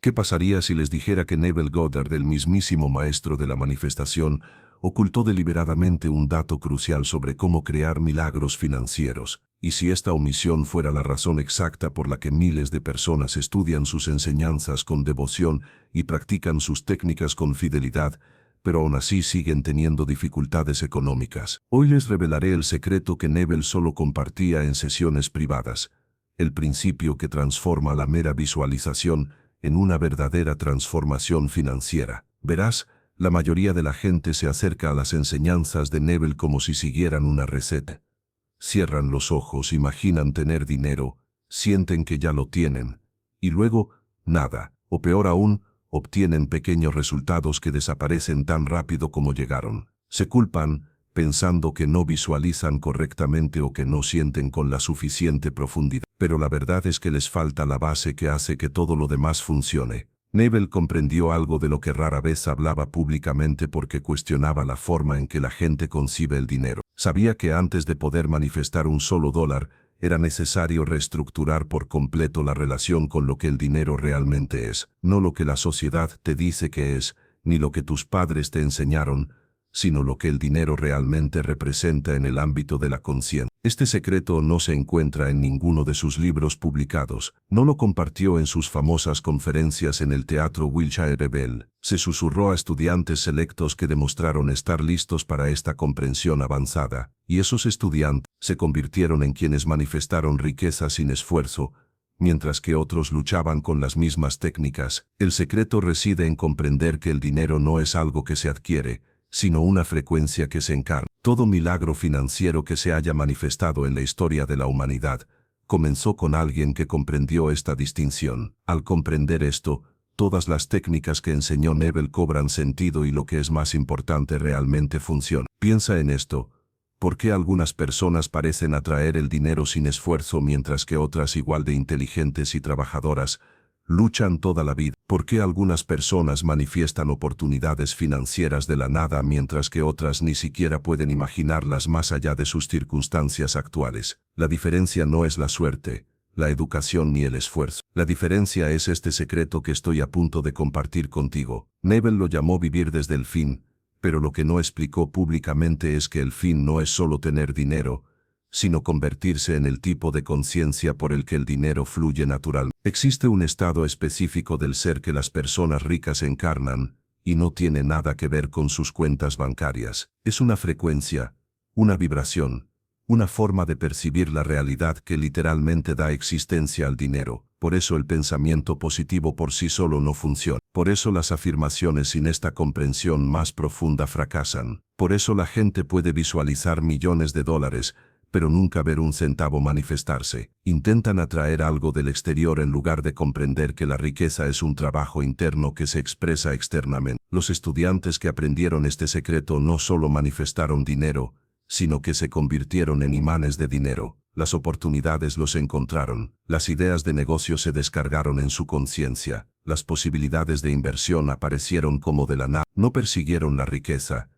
¿Qué pasaría si les dijera que Neville Goddard, el mismísimo maestro de la manifestación, ocultó deliberadamente un dato crucial sobre cómo crear milagros financieros? Y si esta omisión fuera la razón exacta por la que miles de personas estudian sus enseñanzas con devoción y practican sus técnicas con fidelidad, pero aún así siguen teniendo dificultades económicas. Hoy les revelaré el secreto que Neville solo compartía en sesiones privadas, el principio que transforma la mera visualización en una verdadera transformación financiera. Verás, la mayoría de la gente se acerca a las enseñanzas de Neville como si siguieran una receta. Cierran los ojos, imaginan tener dinero, sienten que ya lo tienen, y luego, nada, o peor aún, obtienen pequeños resultados que desaparecen tan rápido como llegaron. Se culpan, pensando que no visualizan correctamente o que no sienten con la suficiente profundidad. Pero la verdad es que les falta la base que hace que todo lo demás funcione. Neville comprendió algo de lo que rara vez hablaba públicamente porque cuestionaba la forma en que la gente concibe el dinero. Sabía que antes de poder manifestar un solo dólar, era necesario reestructurar por completo la relación con lo que el dinero realmente es. No lo que la sociedad te dice que es, ni lo que tus padres te enseñaron, sino lo que el dinero realmente representa en el ámbito de la conciencia. Este secreto no se encuentra en ninguno de sus libros publicados. No lo compartió en sus famosas conferencias en el Teatro Wilshire Bell. Se susurró a estudiantes selectos que demostraron estar listos para esta comprensión avanzada, y esos estudiantes se convirtieron en quienes manifestaron riqueza sin esfuerzo, mientras que otros luchaban con las mismas técnicas. El secreto reside en comprender que el dinero no es algo que se adquiere, sino una frecuencia que se encarna. Todo milagro financiero que se haya manifestado en la historia de la humanidad comenzó con alguien que comprendió esta distinción. Al comprender esto, todas las técnicas que enseñó Neville cobran sentido y lo que es más importante realmente funciona. Piensa en esto. ¿Por qué algunas personas parecen atraer el dinero sin esfuerzo mientras que otras igual de inteligentes y trabajadoras luchan toda la vida? ¿Por qué algunas personas manifiestan oportunidades financieras de la nada mientras que otras ni siquiera pueden imaginarlas más allá de sus circunstancias actuales? La diferencia no es la suerte, la educación ni el esfuerzo. La diferencia es este secreto que estoy a punto de compartir contigo. Neville lo llamó vivir desde el fin, pero lo que no explicó públicamente es que el fin no es solo tener dinero, sino convertirse en el tipo de conciencia por el que el dinero fluye naturalmente. Existe un estado específico del ser que las personas ricas encarnan, y no tiene nada que ver con sus cuentas bancarias. Es una frecuencia, una vibración, una forma de percibir la realidad que literalmente da existencia al dinero. Por eso el pensamiento positivo por sí solo no funciona. Por eso las afirmaciones sin esta comprensión más profunda fracasan. Por eso la gente puede visualizar millones de dólares, pero nunca ver un centavo manifestarse. Intentan atraer algo del exterior en lugar de comprender que la riqueza es un trabajo interno que se expresa externamente. Los estudiantes que aprendieron este secreto no solo manifestaron dinero, sino que se convirtieron en imanes de dinero. Las oportunidades los encontraron, las ideas de negocio se descargaron en su conciencia, las posibilidades de inversión aparecieron como de la nada. No persiguieron la riqueza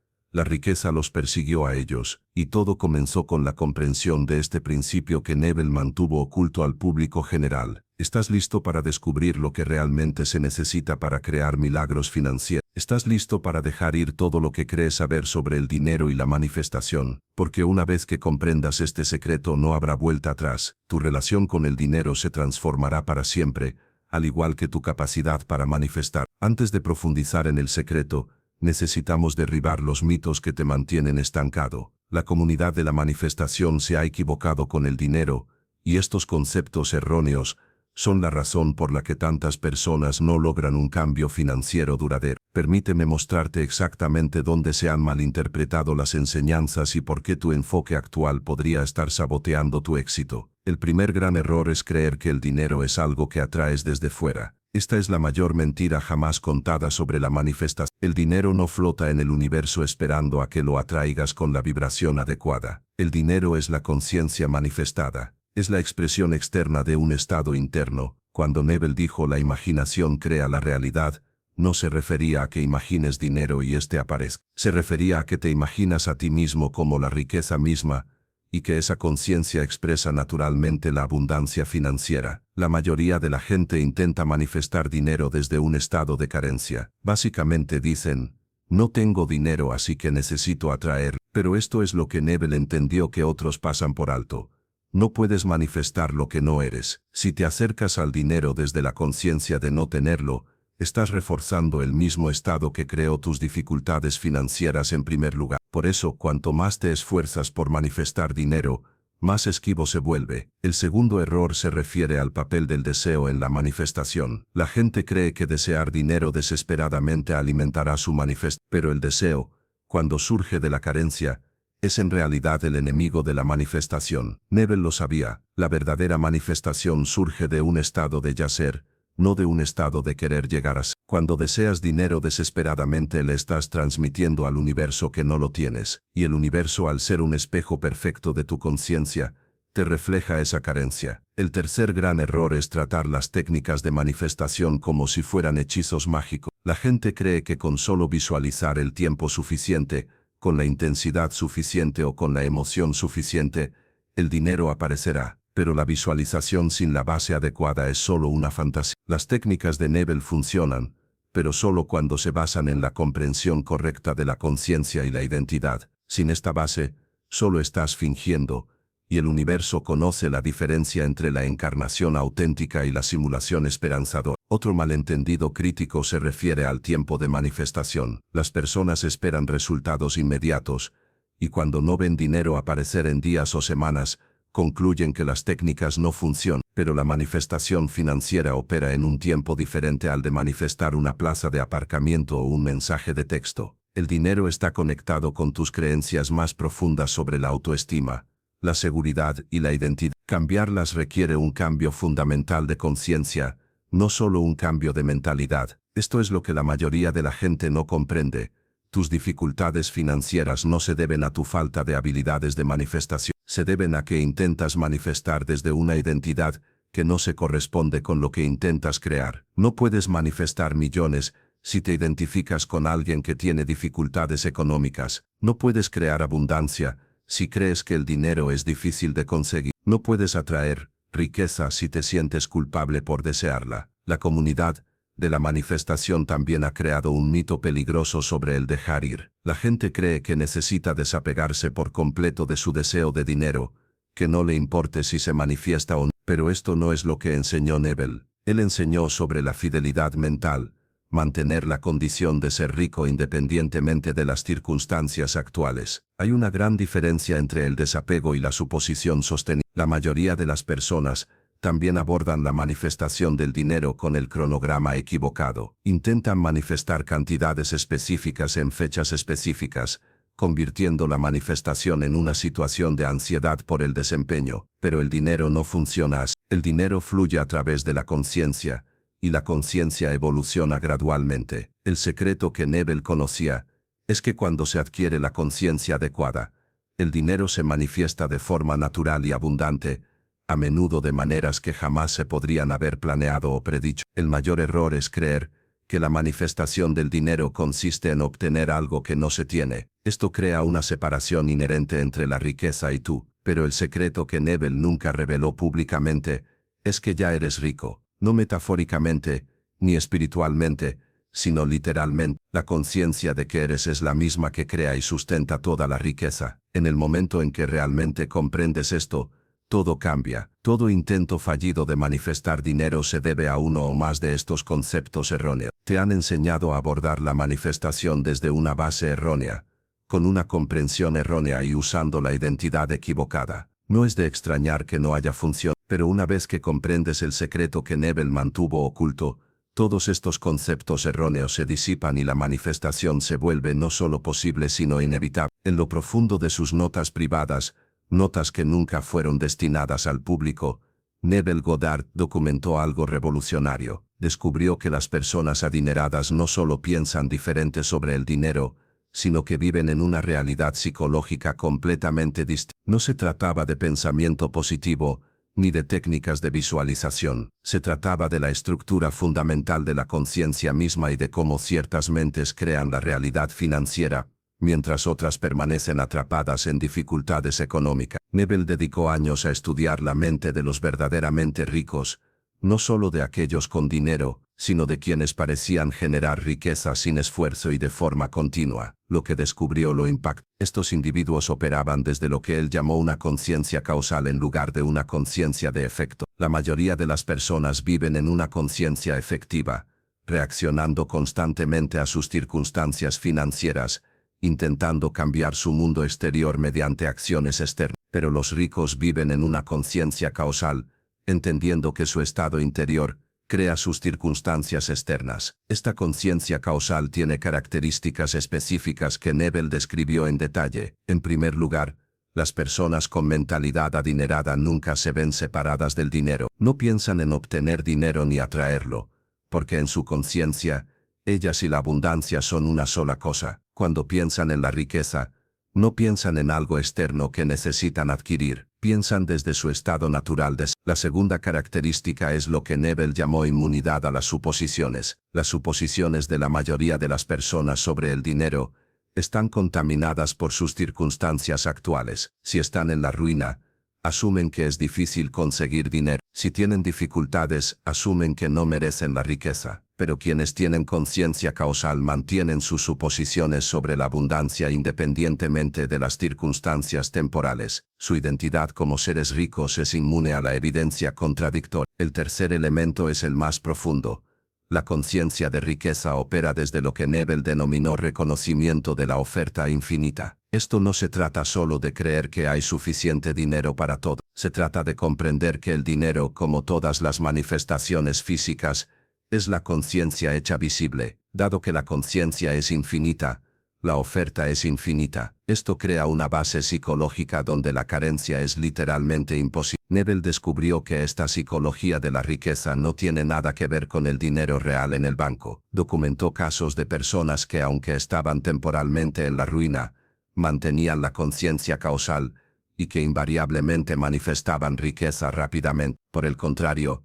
los persiguió a ellos, y todo comenzó con la comprensión de este principio que Neville mantuvo oculto al público general. ¿Estás listo para descubrir lo que realmente se necesita para crear milagros financieros? ¿Estás listo para dejar ir todo lo que crees saber sobre el dinero y la manifestación? Porque una vez que comprendas este secreto no habrá vuelta atrás. Tu relación con el dinero se transformará para siempre, al igual que tu capacidad para manifestar. Antes de profundizar en el secreto, necesitamos derribar los mitos que te mantienen estancado. La comunidad de la manifestación se ha equivocado con el dinero, y estos conceptos erróneos son la razón por la que tantas personas no logran un cambio financiero duradero. Permíteme mostrarte exactamente dónde se han malinterpretado las enseñanzas y por qué tu enfoque actual podría estar saboteando tu éxito. El primer gran error es creer que el dinero es algo que atraes desde fuera. Esta es la mayor mentira jamás contada sobre la manifestación. El dinero no flota en el universo esperando a que lo atraigas con la vibración adecuada. El dinero es la conciencia manifestada. Es la expresión externa de un estado interno. Cuando Neville dijo la imaginación crea la realidad, no se refería a que imagines dinero y éste aparezca. Se refería a que te imaginas a ti mismo como la riqueza misma, y que esa conciencia expresa naturalmente la abundancia financiera. La mayoría de la gente intenta manifestar dinero desde un estado de carencia. Básicamente dicen, no tengo dinero así que necesito atraer, pero esto es lo que Neville entendió que otros pasan por alto. No puedes manifestar lo que no eres. Si te acercas al dinero desde la conciencia de no tenerlo, estás reforzando el mismo estado que creó tus dificultades financieras en primer lugar. Por eso, cuanto más te esfuerzas por manifestar dinero, más esquivo se vuelve. El segundo error se refiere al papel del deseo en la manifestación. La gente cree que desear dinero desesperadamente alimentará su manifestación, pero el deseo, cuando surge de la carencia, es en realidad el enemigo de la manifestación. Neville lo sabía, la verdadera manifestación surge de un estado de yacer, no de un estado de querer llegar a ser. Cuando deseas dinero desesperadamente le estás transmitiendo al universo que no lo tienes, y el universo, al ser un espejo perfecto de tu conciencia, te refleja esa carencia. El tercer gran error es tratar las técnicas de manifestación como si fueran hechizos mágicos. La gente cree que con solo visualizar el tiempo suficiente, con la intensidad suficiente o con la emoción suficiente, el dinero aparecerá. Pero la visualización sin la base adecuada es solo una fantasía. Las técnicas de Neville funcionan, pero solo cuando se basan en la comprensión correcta de la conciencia y la identidad. Sin esta base, solo estás fingiendo, y el universo conoce la diferencia entre la encarnación auténtica y la simulación esperanzadora. Otro malentendido crítico se refiere al tiempo de manifestación. Las personas esperan resultados inmediatos, y cuando no ven dinero aparecer en días o semanas, concluyen que las técnicas no funcionan, pero la manifestación financiera opera en un tiempo diferente al de manifestar una plaza de aparcamiento o un mensaje de texto. El dinero está conectado con tus creencias más profundas sobre la autoestima, la seguridad y la identidad. Cambiarlas requiere un cambio fundamental de conciencia, no solo un cambio de mentalidad. Esto es lo que la mayoría de la gente no comprende. Tus dificultades financieras no se deben a tu falta de habilidades de manifestación. Se deben a que intentas manifestar desde una identidad que no se corresponde con lo que intentas crear. No puedes manifestar millones si te identificas con alguien que tiene dificultades económicas. No puedes crear abundancia si crees que el dinero es difícil de conseguir. No puedes atraer riqueza si te sientes culpable por desearla. La comunidad de la manifestación también ha creado un mito peligroso sobre el dejar ir. La gente cree que necesita desapegarse por completo de su deseo de dinero, que no le importe si se manifiesta o no. Pero esto no es lo que enseñó Neville. Él enseñó sobre la fidelidad mental, mantener la condición de ser rico independientemente de las circunstancias actuales. Hay una gran diferencia entre el desapego y la suposición sostenida. La mayoría de las personas también abordan la manifestación del dinero con el cronograma equivocado. Intentan manifestar cantidades específicas en fechas específicas, convirtiendo la manifestación en una situación de ansiedad por el desempeño. Pero el dinero no funciona así. El dinero fluye a través de la conciencia, y la conciencia evoluciona gradualmente. El secreto que Neville conocía es que cuando se adquiere la conciencia adecuada, el dinero se manifiesta de forma natural y abundante, a menudo de maneras que jamás se podrían haber planeado o predicho. El mayor error es creer que la manifestación del dinero consiste en obtener algo que no se tiene. Esto crea una separación inherente entre la riqueza y tú, pero el secreto que Neville nunca reveló públicamente es que ya eres rico, no metafóricamente, ni espiritualmente, sino literalmente. La conciencia de que eres es la misma que crea y sustenta toda la riqueza. En el momento en que realmente comprendes esto, todo cambia. Todo intento fallido de manifestar dinero se debe a uno o más de estos conceptos erróneos. Te han enseñado a abordar la manifestación desde una base errónea, con una comprensión errónea y usando la identidad equivocada. No es de extrañar que no haya función, pero una vez que comprendes el secreto que Neville mantuvo oculto, todos estos conceptos erróneos se disipan y la manifestación se vuelve no solo posible sino inevitable. En lo profundo de sus notas privadas, notas que nunca fueron destinadas al público, Neville Goddard documentó algo revolucionario. Descubrió que las personas adineradas no solo piensan diferente sobre el dinero, sino que viven en una realidad psicológica completamente distinta. No se trataba de pensamiento positivo, ni de técnicas de visualización. Se trataba de la estructura fundamental de la conciencia misma y de cómo ciertas mentes crean la realidad financiera, mientras otras permanecen atrapadas en dificultades económicas. Neville dedicó años a estudiar la mente de los verdaderamente ricos, no solo de aquellos con dinero, sino de quienes parecían generar riqueza sin esfuerzo y de forma continua. Lo que descubrió lo impactó. Estos individuos operaban desde lo que él llamó una conciencia causal en lugar de una conciencia de efecto. La mayoría de las personas viven en una conciencia efectiva, reaccionando constantemente a sus circunstancias financieras, intentando cambiar su mundo exterior mediante acciones externas. Pero los ricos viven en una conciencia causal, entendiendo que su estado interior crea sus circunstancias externas. Esta conciencia causal tiene características específicas que Neville describió en detalle. En primer lugar, las personas con mentalidad adinerada nunca se ven separadas del dinero. No piensan en obtener dinero ni atraerlo, porque en su conciencia, ellas y la abundancia son una sola cosa. Cuando piensan en la riqueza, no piensan en algo externo que necesitan adquirir, piensan desde su estado natural de ser. La segunda característica es lo que Neville llamó inmunidad a las suposiciones. Las suposiciones de la mayoría de las personas sobre el dinero están contaminadas por sus circunstancias actuales. Si están en la ruina, asumen que es difícil conseguir dinero. Si tienen dificultades, asumen que no merecen la riqueza. Pero quienes tienen conciencia causal mantienen sus suposiciones sobre la abundancia independientemente de las circunstancias temporales. Su identidad como seres ricos es inmune a la evidencia contradictoria. El tercer elemento es el más profundo. La conciencia de riqueza opera desde lo que Neville denominó reconocimiento de la oferta infinita. Esto no se trata solo de creer que hay suficiente dinero para todo. Se trata de comprender que el dinero, como todas las manifestaciones físicas, es la conciencia hecha visible. Dado que la conciencia es infinita, la oferta es infinita. Esto crea una base psicológica donde la carencia es literalmente imposible. Neville descubrió que esta psicología de la riqueza no tiene nada que ver con el dinero real en el banco. Documentó casos de personas que, aunque estaban temporalmente en la ruina, mantenían la conciencia causal y que invariablemente manifestaban riqueza rápidamente. Por el contrario,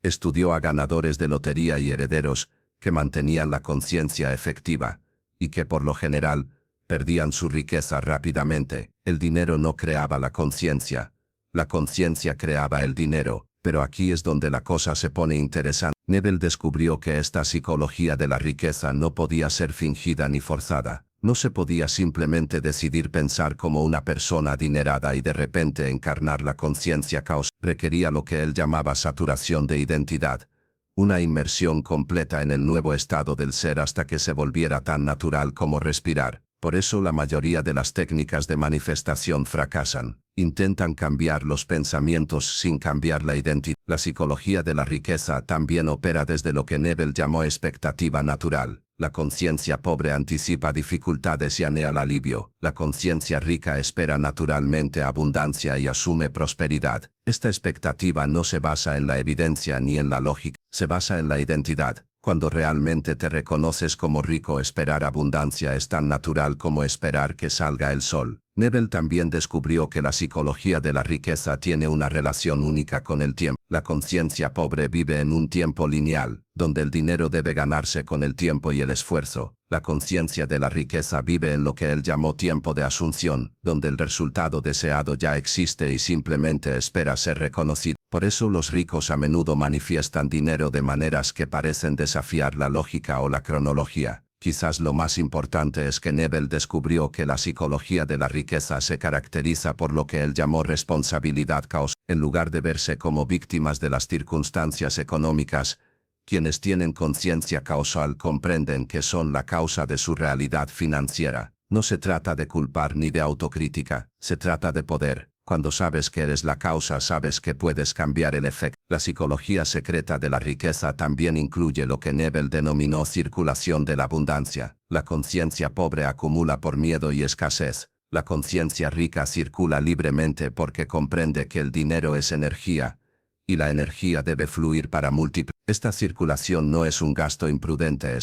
estudió a ganadores de lotería y herederos que mantenían la conciencia efectiva y que por lo general perdían su riqueza rápidamente. El dinero no creaba la conciencia creaba el dinero. Pero aquí es donde la cosa se pone interesante. Neville descubrió que esta psicología de la riqueza no podía ser fingida ni forzada. No se podía simplemente decidir pensar como una persona adinerada y de repente encarnar la conciencia causal. Requería lo que él llamaba saturación de identidad, una inmersión completa en el nuevo estado del ser hasta que se volviera tan natural como respirar. Por eso la mayoría de las técnicas de manifestación fracasan. Intentan cambiar los pensamientos sin cambiar la identidad. La psicología de la riqueza también opera desde lo que Neville llamó expectativa natural. La conciencia pobre anticipa dificultades y anhela alivio. La conciencia rica espera naturalmente abundancia y asume prosperidad. Esta expectativa no se basa en la evidencia ni en la lógica, se basa en la identidad. Cuando realmente te reconoces como rico, esperar abundancia es tan natural como esperar que salga el sol. Neville también descubrió que la psicología de la riqueza tiene una relación única con el tiempo. La conciencia pobre vive en un tiempo lineal, donde el dinero debe ganarse con el tiempo y el esfuerzo. La conciencia de la riqueza vive en lo que él llamó tiempo de asunción, donde el resultado deseado ya existe y simplemente espera ser reconocido. Por eso los ricos a menudo manifiestan dinero de maneras que parecen desafiar la lógica o la cronología. Quizás lo más importante es que Neville descubrió que la psicología de la riqueza se caracteriza por lo que él llamó responsabilidad causal. En lugar de verse como víctimas de las circunstancias económicas, quienes tienen conciencia causal comprenden que son la causa de su realidad financiera. No se trata de culpar ni de autocrítica, se trata de poder. Cuando sabes que eres la causa, sabes que puedes cambiar el efecto. La psicología secreta de la riqueza también incluye lo que Neville denominó circulación de la abundancia. La conciencia pobre acumula por miedo y escasez. La conciencia rica circula libremente porque comprende que el dinero es energía, y la energía debe fluir para multiplicar. Esta circulación no es un gasto imprudente,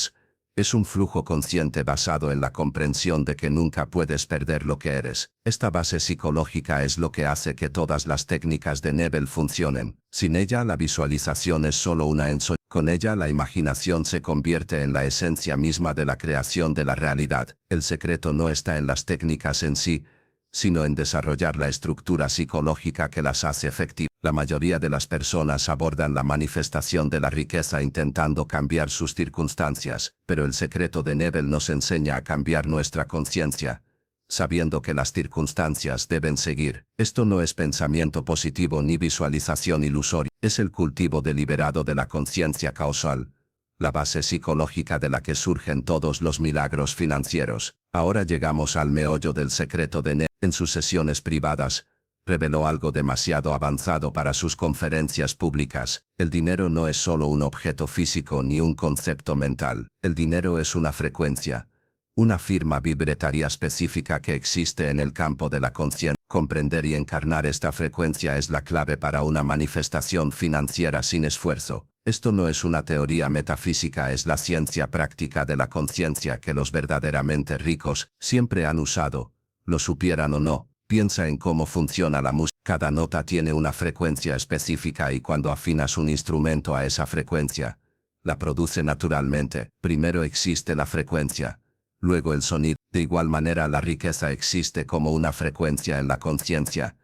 es un flujo consciente basado en la comprensión de que nunca puedes perder lo que eres. Esta base psicológica es lo que hace que todas las técnicas de Neville funcionen. Sin ella, la visualización es solo una ensoñación. Con ella la imaginación se convierte en la esencia misma de la creación de la realidad. El secreto no está en las técnicas en sí, sino en desarrollar la estructura psicológica que las hace efectivas. La mayoría de las personas abordan la manifestación de la riqueza intentando cambiar sus circunstancias, pero el secreto de Nebel nos enseña a cambiar nuestra conciencia, sabiendo que las circunstancias deben seguir. Esto no es pensamiento positivo ni visualización ilusoria, es el cultivo deliberado de la conciencia causal, la base psicológica de la que surgen todos los milagros financieros. Ahora llegamos al meollo del secreto de Nebel. En sus sesiones privadas, reveló algo demasiado avanzado para sus conferencias públicas. El dinero no es solo un objeto físico ni un concepto mental. El dinero es una frecuencia, una firma vibratoria específica que existe en el campo de la conciencia. Comprender y encarnar esta frecuencia es la clave para una manifestación financiera sin esfuerzo. Esto no es una teoría metafísica, es la ciencia práctica de la conciencia que los verdaderamente ricos siempre han usado, lo supieran o no. Piensa en cómo funciona la música. Cada nota tiene una frecuencia específica y cuando afinas un instrumento a esa frecuencia, la produce naturalmente. Primero existe la frecuencia, luego el sonido. De igual manera la riqueza existe como una frecuencia en la conciencia,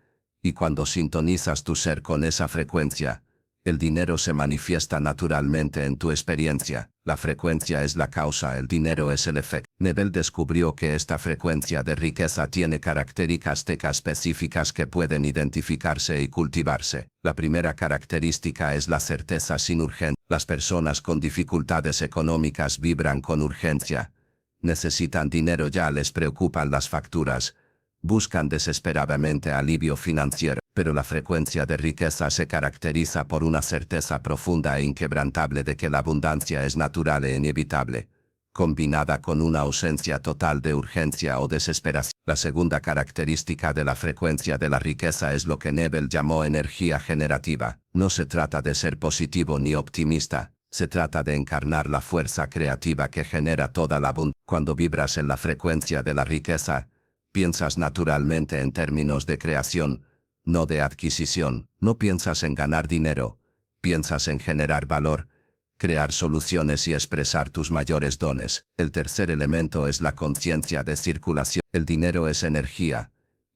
y cuando sintonizas tu ser con esa frecuencia, el dinero se manifiesta naturalmente en tu experiencia. La frecuencia es la causa, el dinero es el efecto. Nebel descubrió que esta frecuencia de riqueza tiene características específicas que pueden identificarse y cultivarse. La primera característica es la certeza sin urgencia. Las personas con dificultades económicas vibran con urgencia. Necesitan dinero ya, les preocupan las facturas. Buscan desesperadamente alivio financiero, pero la frecuencia de riqueza se caracteriza por una certeza profunda e inquebrantable de que la abundancia es natural e inevitable, combinada con una ausencia total de urgencia o desesperación. La segunda característica de la frecuencia de la riqueza es lo que Nebel llamó energía generativa. No se trata de ser positivo ni optimista, se trata de encarnar la fuerza creativa que genera toda la abundancia. Cuando vibras en la frecuencia de la riqueza, piensas naturalmente en términos de creación, no de adquisición. No piensas en ganar dinero, piensas en generar valor, crear soluciones y expresar tus mayores dones. El tercer elemento es la conciencia de circulación. El dinero es energía,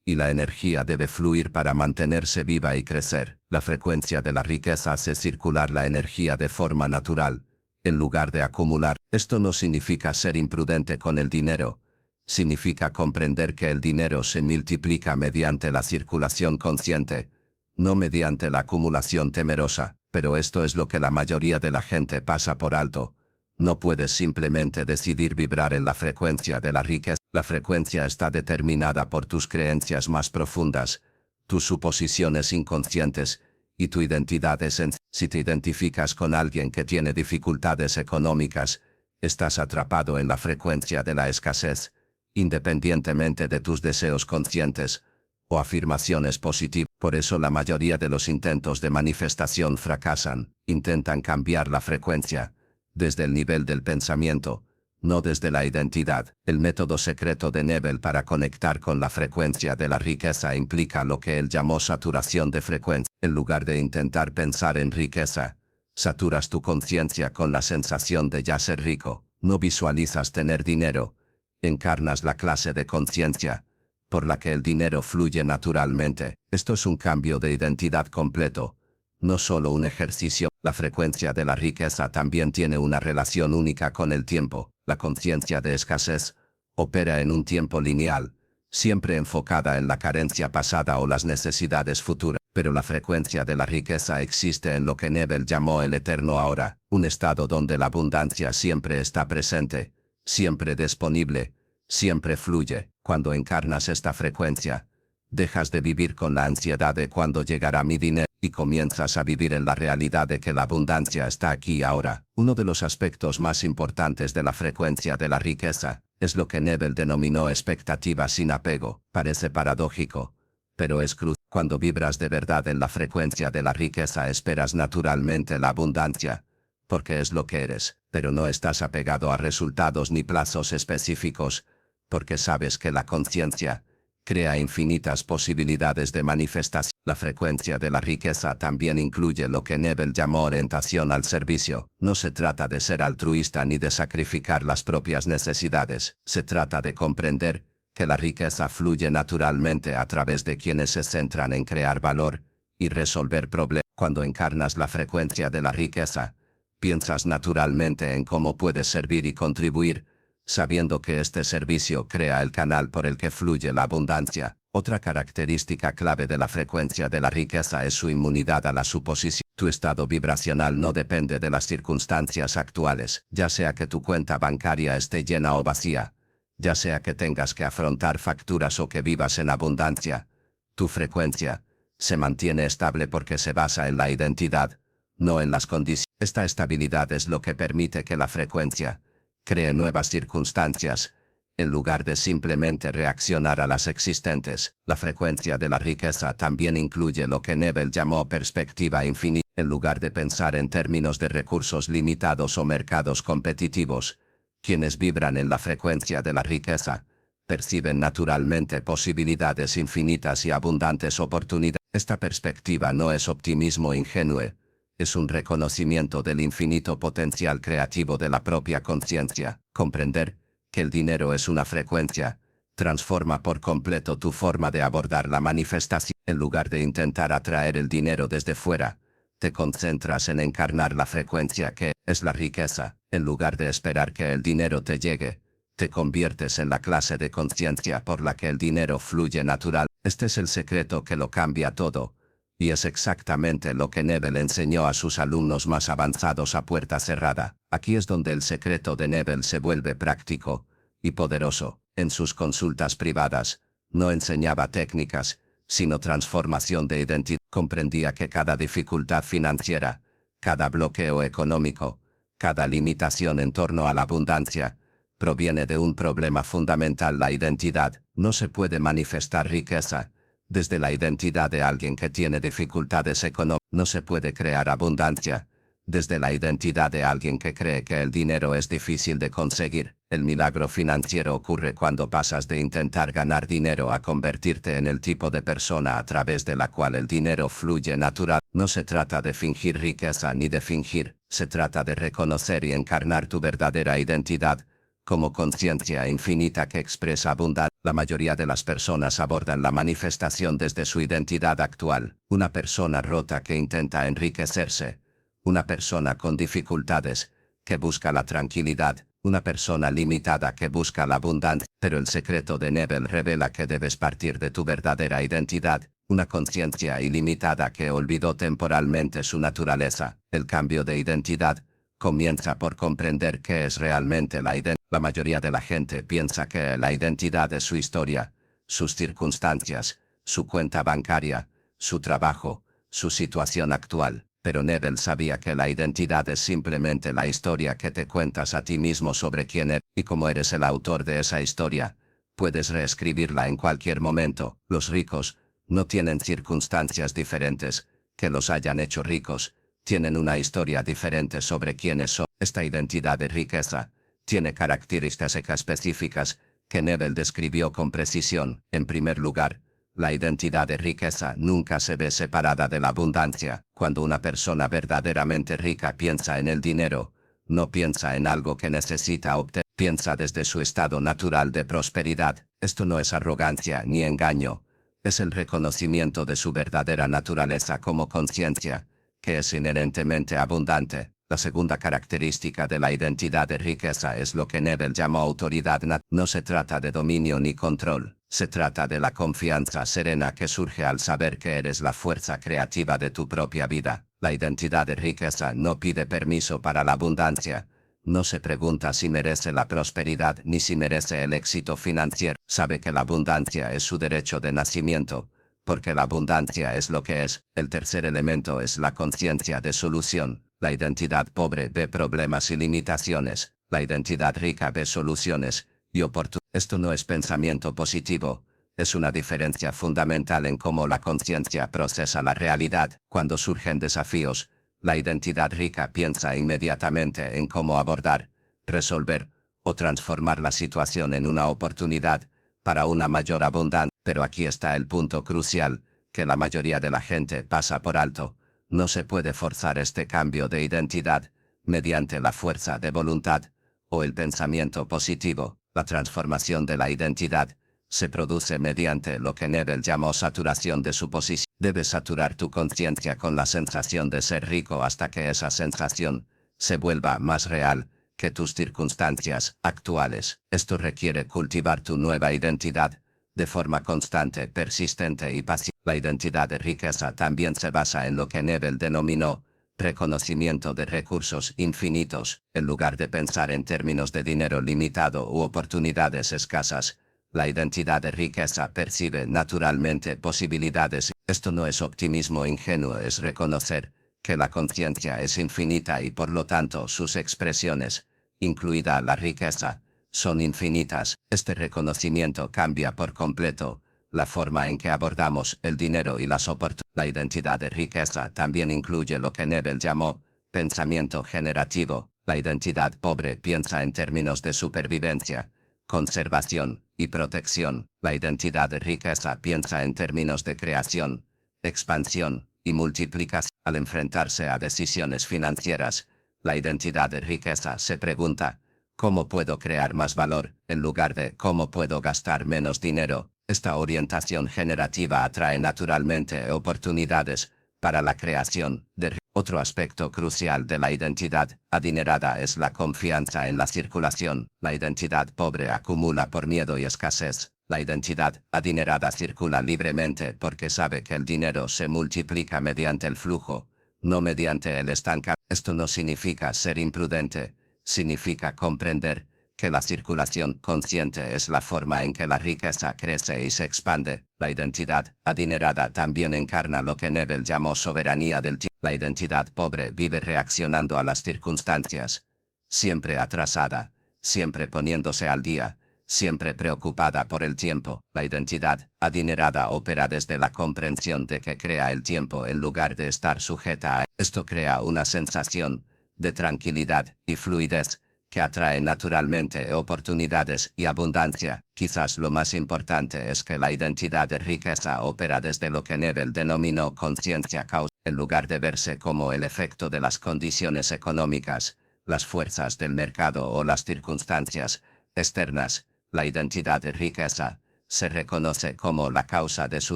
y la energía debe fluir para mantenerse viva y crecer. La frecuencia de la riqueza hace circular la energía de forma natural, en lugar de acumular. Esto no significa ser imprudente con el dinero. Significa comprender que el dinero se multiplica mediante la circulación consciente, no mediante la acumulación temerosa, pero esto es lo que la mayoría de la gente pasa por alto. No puedes simplemente decidir vibrar en la frecuencia de la riqueza. La frecuencia está determinada por tus creencias más profundas, tus suposiciones inconscientes, y tu identidad esencial. Si te identificas con alguien que tiene dificultades económicas, estás atrapado en la frecuencia de la escasez, independientemente de tus deseos conscientes o afirmaciones positivas. Por eso la mayoría de los intentos de manifestación fracasan. Intentan cambiar la frecuencia desde el nivel del pensamiento, no desde la identidad. El método secreto de Nebel para conectar con la frecuencia de la riqueza implica lo que él llamó saturación de frecuencia. En lugar de intentar pensar en riqueza, saturas tu conciencia con la sensación de ya ser rico. No visualizas tener dinero, encarnas la clase de conciencia por la que el dinero fluye naturalmente. Esto es un cambio de identidad completo, no solo un ejercicio. La frecuencia de la riqueza también tiene una relación única con el tiempo. La conciencia de escasez opera en un tiempo lineal, siempre enfocada en la carencia pasada o las necesidades futuras. Pero la frecuencia de la riqueza existe en lo que Nebel llamó el eterno ahora, un estado donde la abundancia siempre está presente, siempre disponible, siempre fluye. Cuando encarnas esta frecuencia, dejas de vivir con la ansiedad de cuándo llegará mi dinero y comienzas a vivir en la realidad de que la abundancia está aquí y ahora. Uno de los aspectos más importantes de la frecuencia de la riqueza es lo que Nebel denominó expectativa sin apego. Parece paradójico, pero es crucial. Cuando vibras de verdad en la frecuencia de la riqueza, esperas naturalmente la abundancia, porque es lo que eres, pero no estás apegado a resultados ni plazos específicos, porque sabes que la conciencia crea infinitas posibilidades de manifestación. La frecuencia de la riqueza también incluye lo que Nebel llamó orientación al servicio. No se trata de ser altruista ni de sacrificar las propias necesidades. Se trata de comprender que la riqueza fluye naturalmente a través de quienes se centran en crear valor y resolver problemas. Cuando encarnas la frecuencia de la riqueza, piensas naturalmente en cómo puedes servir y contribuir, sabiendo que este servicio crea el canal por el que fluye la abundancia. Otra característica clave de la frecuencia de la riqueza es su inmunidad a la suposición. Tu estado vibracional no depende de las circunstancias actuales, ya sea que tu cuenta bancaria esté llena o vacía, ya sea que tengas que afrontar facturas o que vivas en abundancia. Tu frecuencia se mantiene estable porque se basa en la identidad, no en las condiciones. Esta estabilidad es lo que permite que la frecuencia cree nuevas circunstancias, en lugar de simplemente reaccionar a las existentes. La frecuencia de la riqueza también incluye lo que Nebel llamó perspectiva infinita. En lugar de pensar en términos de recursos limitados o mercados competitivos, quienes vibran en la frecuencia de la riqueza perciben naturalmente posibilidades infinitas y abundantes oportunidades. Esta perspectiva no es optimismo ingenuo, es un reconocimiento del infinito potencial creativo de la propia conciencia. Comprender que el dinero es una frecuencia transforma por completo tu forma de abordar la manifestación. En lugar de intentar atraer el dinero desde fuera, te concentras en encarnar la frecuencia que es la riqueza. En lugar de esperar que el dinero te llegue, te conviertes en la clase de conciencia por la que el dinero fluye natural. Este es el secreto que lo cambia todo, y es exactamente lo que Nebel enseñó a sus alumnos más avanzados a puerta cerrada. Aquí es donde el secreto de Nebel se vuelve práctico y poderoso. En sus consultas privadas, no enseñaba técnicas, sino transformación de identidad. Comprendía que cada dificultad financiera, cada bloqueo económico, cada limitación en torno a la abundancia, proviene de un problema fundamental: la identidad. No se puede manifestar riqueza desde la identidad de alguien que tiene dificultades económicas. No se puede crear abundancia desde la identidad de alguien que cree que el dinero es difícil de conseguir. El milagro financiero ocurre cuando pasas de intentar ganar dinero a convertirte en el tipo de persona a través de la cual el dinero fluye natural. No se trata de fingir riqueza ni de fingir, se trata de reconocer y encarnar tu verdadera identidad como conciencia infinita que expresa abundancia. La mayoría de las personas abordan la manifestación desde su identidad actual. Una persona rota que intenta enriquecerse, una persona con dificultades que busca la tranquilidad, una persona limitada que busca la abundancia. Pero el secreto de Nebel revela que debes partir de tu verdadera identidad, una conciencia ilimitada que olvidó temporalmente su naturaleza. El cambio de identidad comienza por comprender qué es realmente la identidad. La mayoría de la gente piensa que la identidad es su historia, sus circunstancias, su cuenta bancaria, su trabajo, su situación actual. Pero Nebel sabía que la identidad es simplemente la historia que te cuentas a ti mismo sobre quién eres, y como eres el autor de esa historia, puedes reescribirla en cualquier momento. Los ricos no tienen circunstancias diferentes que los hayan hecho ricos, tienen una historia diferente sobre quiénes son. Esta identidad de riqueza tiene características específicas que Nebel describió con precisión. En primer lugar, la identidad de riqueza nunca se ve separada de la abundancia. Cuando una persona verdaderamente rica piensa en el dinero, no piensa en algo que necesita obtener, piensa desde su estado natural de prosperidad. Esto no es arrogancia ni engaño, es el reconocimiento de su verdadera naturaleza como conciencia, que es inherentemente abundante. La segunda característica de la identidad de riqueza es lo que Nebel llamó autoridad. No se trata de dominio ni control, se trata de la confianza serena que surge al saber que eres la fuerza creativa de tu propia vida. La identidad de riqueza no pide permiso para la abundancia, no se pregunta si merece la prosperidad ni si merece el éxito financiero. Sabe que la abundancia es su derecho de nacimiento, porque la abundancia es lo que es. El tercer elemento es la conciencia de solución. La identidad pobre ve problemas y limitaciones, la identidad rica ve soluciones y oportunidades. Esto no es pensamiento positivo, es una diferencia fundamental en cómo la conciencia procesa la realidad. Cuando surgen desafíos, la identidad rica piensa inmediatamente en cómo abordar, resolver o transformar la situación en una oportunidad para una mayor abundancia. Pero aquí está el punto crucial: que la mayoría de la gente pasa por alto. No se puede forzar este cambio de identidad mediante la fuerza de voluntad o el pensamiento positivo. La transformación de la identidad se produce mediante lo que Neville llamó saturación de suposición. Debes saturar tu conciencia con la sensación de ser rico hasta que esa sensación se vuelva más real que tus circunstancias actuales. Esto requiere cultivar tu nueva identidad de forma constante, persistente y paciente. La identidad de riqueza también se basa en lo que Neville denominó reconocimiento de recursos infinitos. En lugar de pensar en términos de dinero limitado u oportunidades escasas, la identidad de riqueza percibe naturalmente posibilidades. Esto no es optimismo ingenuo, es reconocer que la conciencia es infinita y por lo tanto sus expresiones, incluida la riqueza, son infinitas. Este reconocimiento cambia por completo la forma en que abordamos el dinero y las oportunidades. La identidad de riqueza también incluye lo que Neville llamó pensamiento generativo. La identidad pobre piensa en términos de supervivencia, conservación y protección. La identidad de riqueza piensa en términos de creación, expansión y multiplicación. Al enfrentarse a decisiones financieras, la identidad de riqueza se pregunta, ¿cómo puedo crear más valor? En lugar de ¿cómo puedo gastar menos dinero? Esta orientación generativa atrae naturalmente oportunidades para la creación de riqueza. Otro aspecto crucial de la identidad adinerada es la confianza en la circulación. La identidad pobre acumula por miedo y escasez. La identidad adinerada circula libremente porque sabe que el dinero se multiplica mediante el flujo, no mediante el estancamiento. Esto no significa ser imprudente, significa comprender que la circulación consciente es la forma en que la riqueza crece y se expande. La identidad adinerada también encarna lo que Neville llamó soberanía del tiempo. La identidad pobre vive reaccionando a las circunstancias, siempre atrasada, siempre poniéndose al día, siempre preocupada por el tiempo. La identidad adinerada opera desde la comprensión de que crea el tiempo en lugar de estar sujeta a él. Esto crea una sensación de tranquilidad y fluidez que atrae naturalmente oportunidades y abundancia. Quizás lo más importante es que la identidad de riqueza opera desde lo que Neville denominó conciencia causa. En lugar de verse como el efecto de las condiciones económicas, las fuerzas del mercado o las circunstancias externas, la identidad de riqueza se reconoce como la causa de su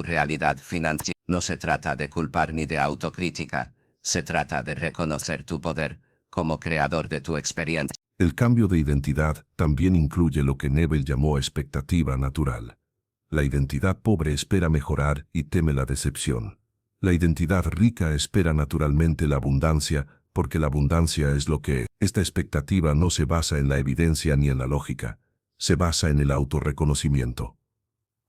realidad financiera. No se trata de culpar ni de autocrítica, se trata de reconocer tu poder como creador de tu experiencia. El cambio de identidad también incluye lo que Neville llamó expectativa natural. La identidad pobre espera mejorar y teme la decepción. La identidad rica espera naturalmente la abundancia, porque la abundancia es lo que es. Esta expectativa no se basa en la evidencia ni en la lógica, se basa en el autorreconocimiento.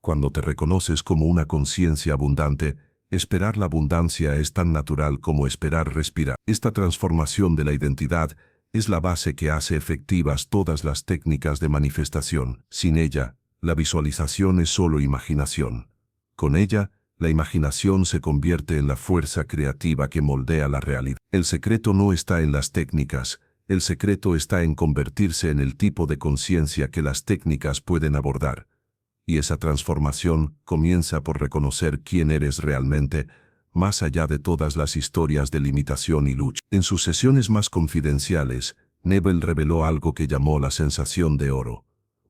Cuando te reconoces como una conciencia abundante, esperar la abundancia es tan natural como esperar respirar. Esta transformación de la identidad es la base que hace efectivas todas las técnicas de manifestación. Sin ella, la visualización es solo imaginación. Con ella, la imaginación se convierte en la fuerza creativa que moldea la realidad. El secreto no está en las técnicas, el secreto está en convertirse en el tipo de conciencia que las técnicas pueden abordar. Y esa transformación comienza por reconocer quién eres realmente, más allá de todas las historias de limitación y lucha. En sus sesiones más confidenciales, Neville reveló algo que llamó la sensación de oro,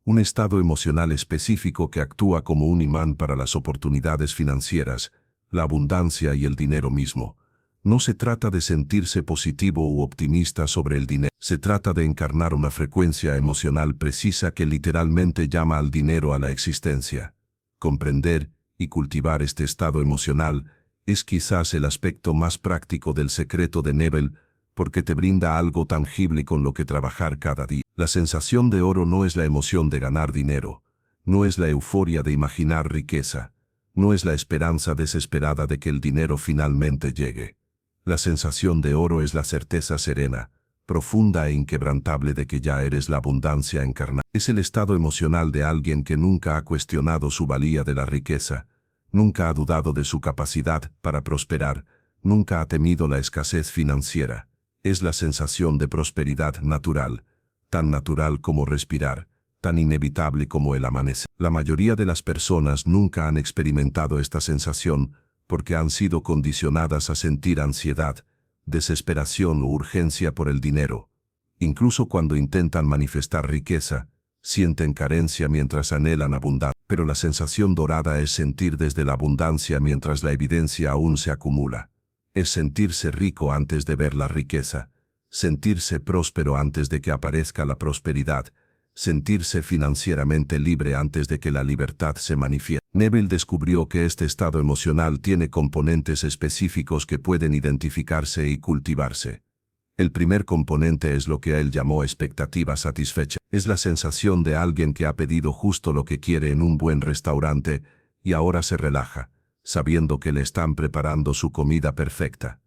un estado emocional específico que actúa como un imán para las oportunidades financieras, la abundancia y el dinero mismo. No se trata de sentirse positivo u optimista sobre el dinero, se trata de encarnar una frecuencia emocional precisa que literalmente llama al dinero a la existencia. Comprender y cultivar este estado emocional es quizás el aspecto más práctico del secreto de Neville, porque te brinda algo tangible con lo que trabajar cada día. La sensación de oro no es la emoción de ganar dinero, no es la euforia de imaginar riqueza, no es la esperanza desesperada de que el dinero finalmente llegue. La sensación de oro es la certeza serena, profunda e inquebrantable de que ya eres la abundancia encarnada. Es el estado emocional de alguien que nunca ha cuestionado su valía de la riqueza, nunca ha dudado de su capacidad para prosperar, nunca ha temido la escasez financiera. Es la sensación de prosperidad natural, tan natural como respirar, tan inevitable como el amanecer. La mayoría de las personas nunca han experimentado esta sensación porque han sido condicionadas a sentir ansiedad, desesperación o urgencia por el dinero. Incluso cuando intentan manifestar riqueza, sienten carencia mientras anhelan abundancia. Pero la sensación dorada es sentir desde la abundancia mientras la evidencia aún se acumula. Es sentirse rico antes de ver la riqueza, sentirse próspero antes de que aparezca la prosperidad, sentirse financieramente libre antes de que la libertad se manifieste. Neville descubrió que este estado emocional tiene componentes específicos que pueden identificarse y cultivarse. El primer componente es lo que él llamó expectativa satisfecha. Es la sensación de alguien que ha pedido justo lo que quiere en un buen restaurante y ahora se relaja, sabiendo que le están preparando su comida perfecta.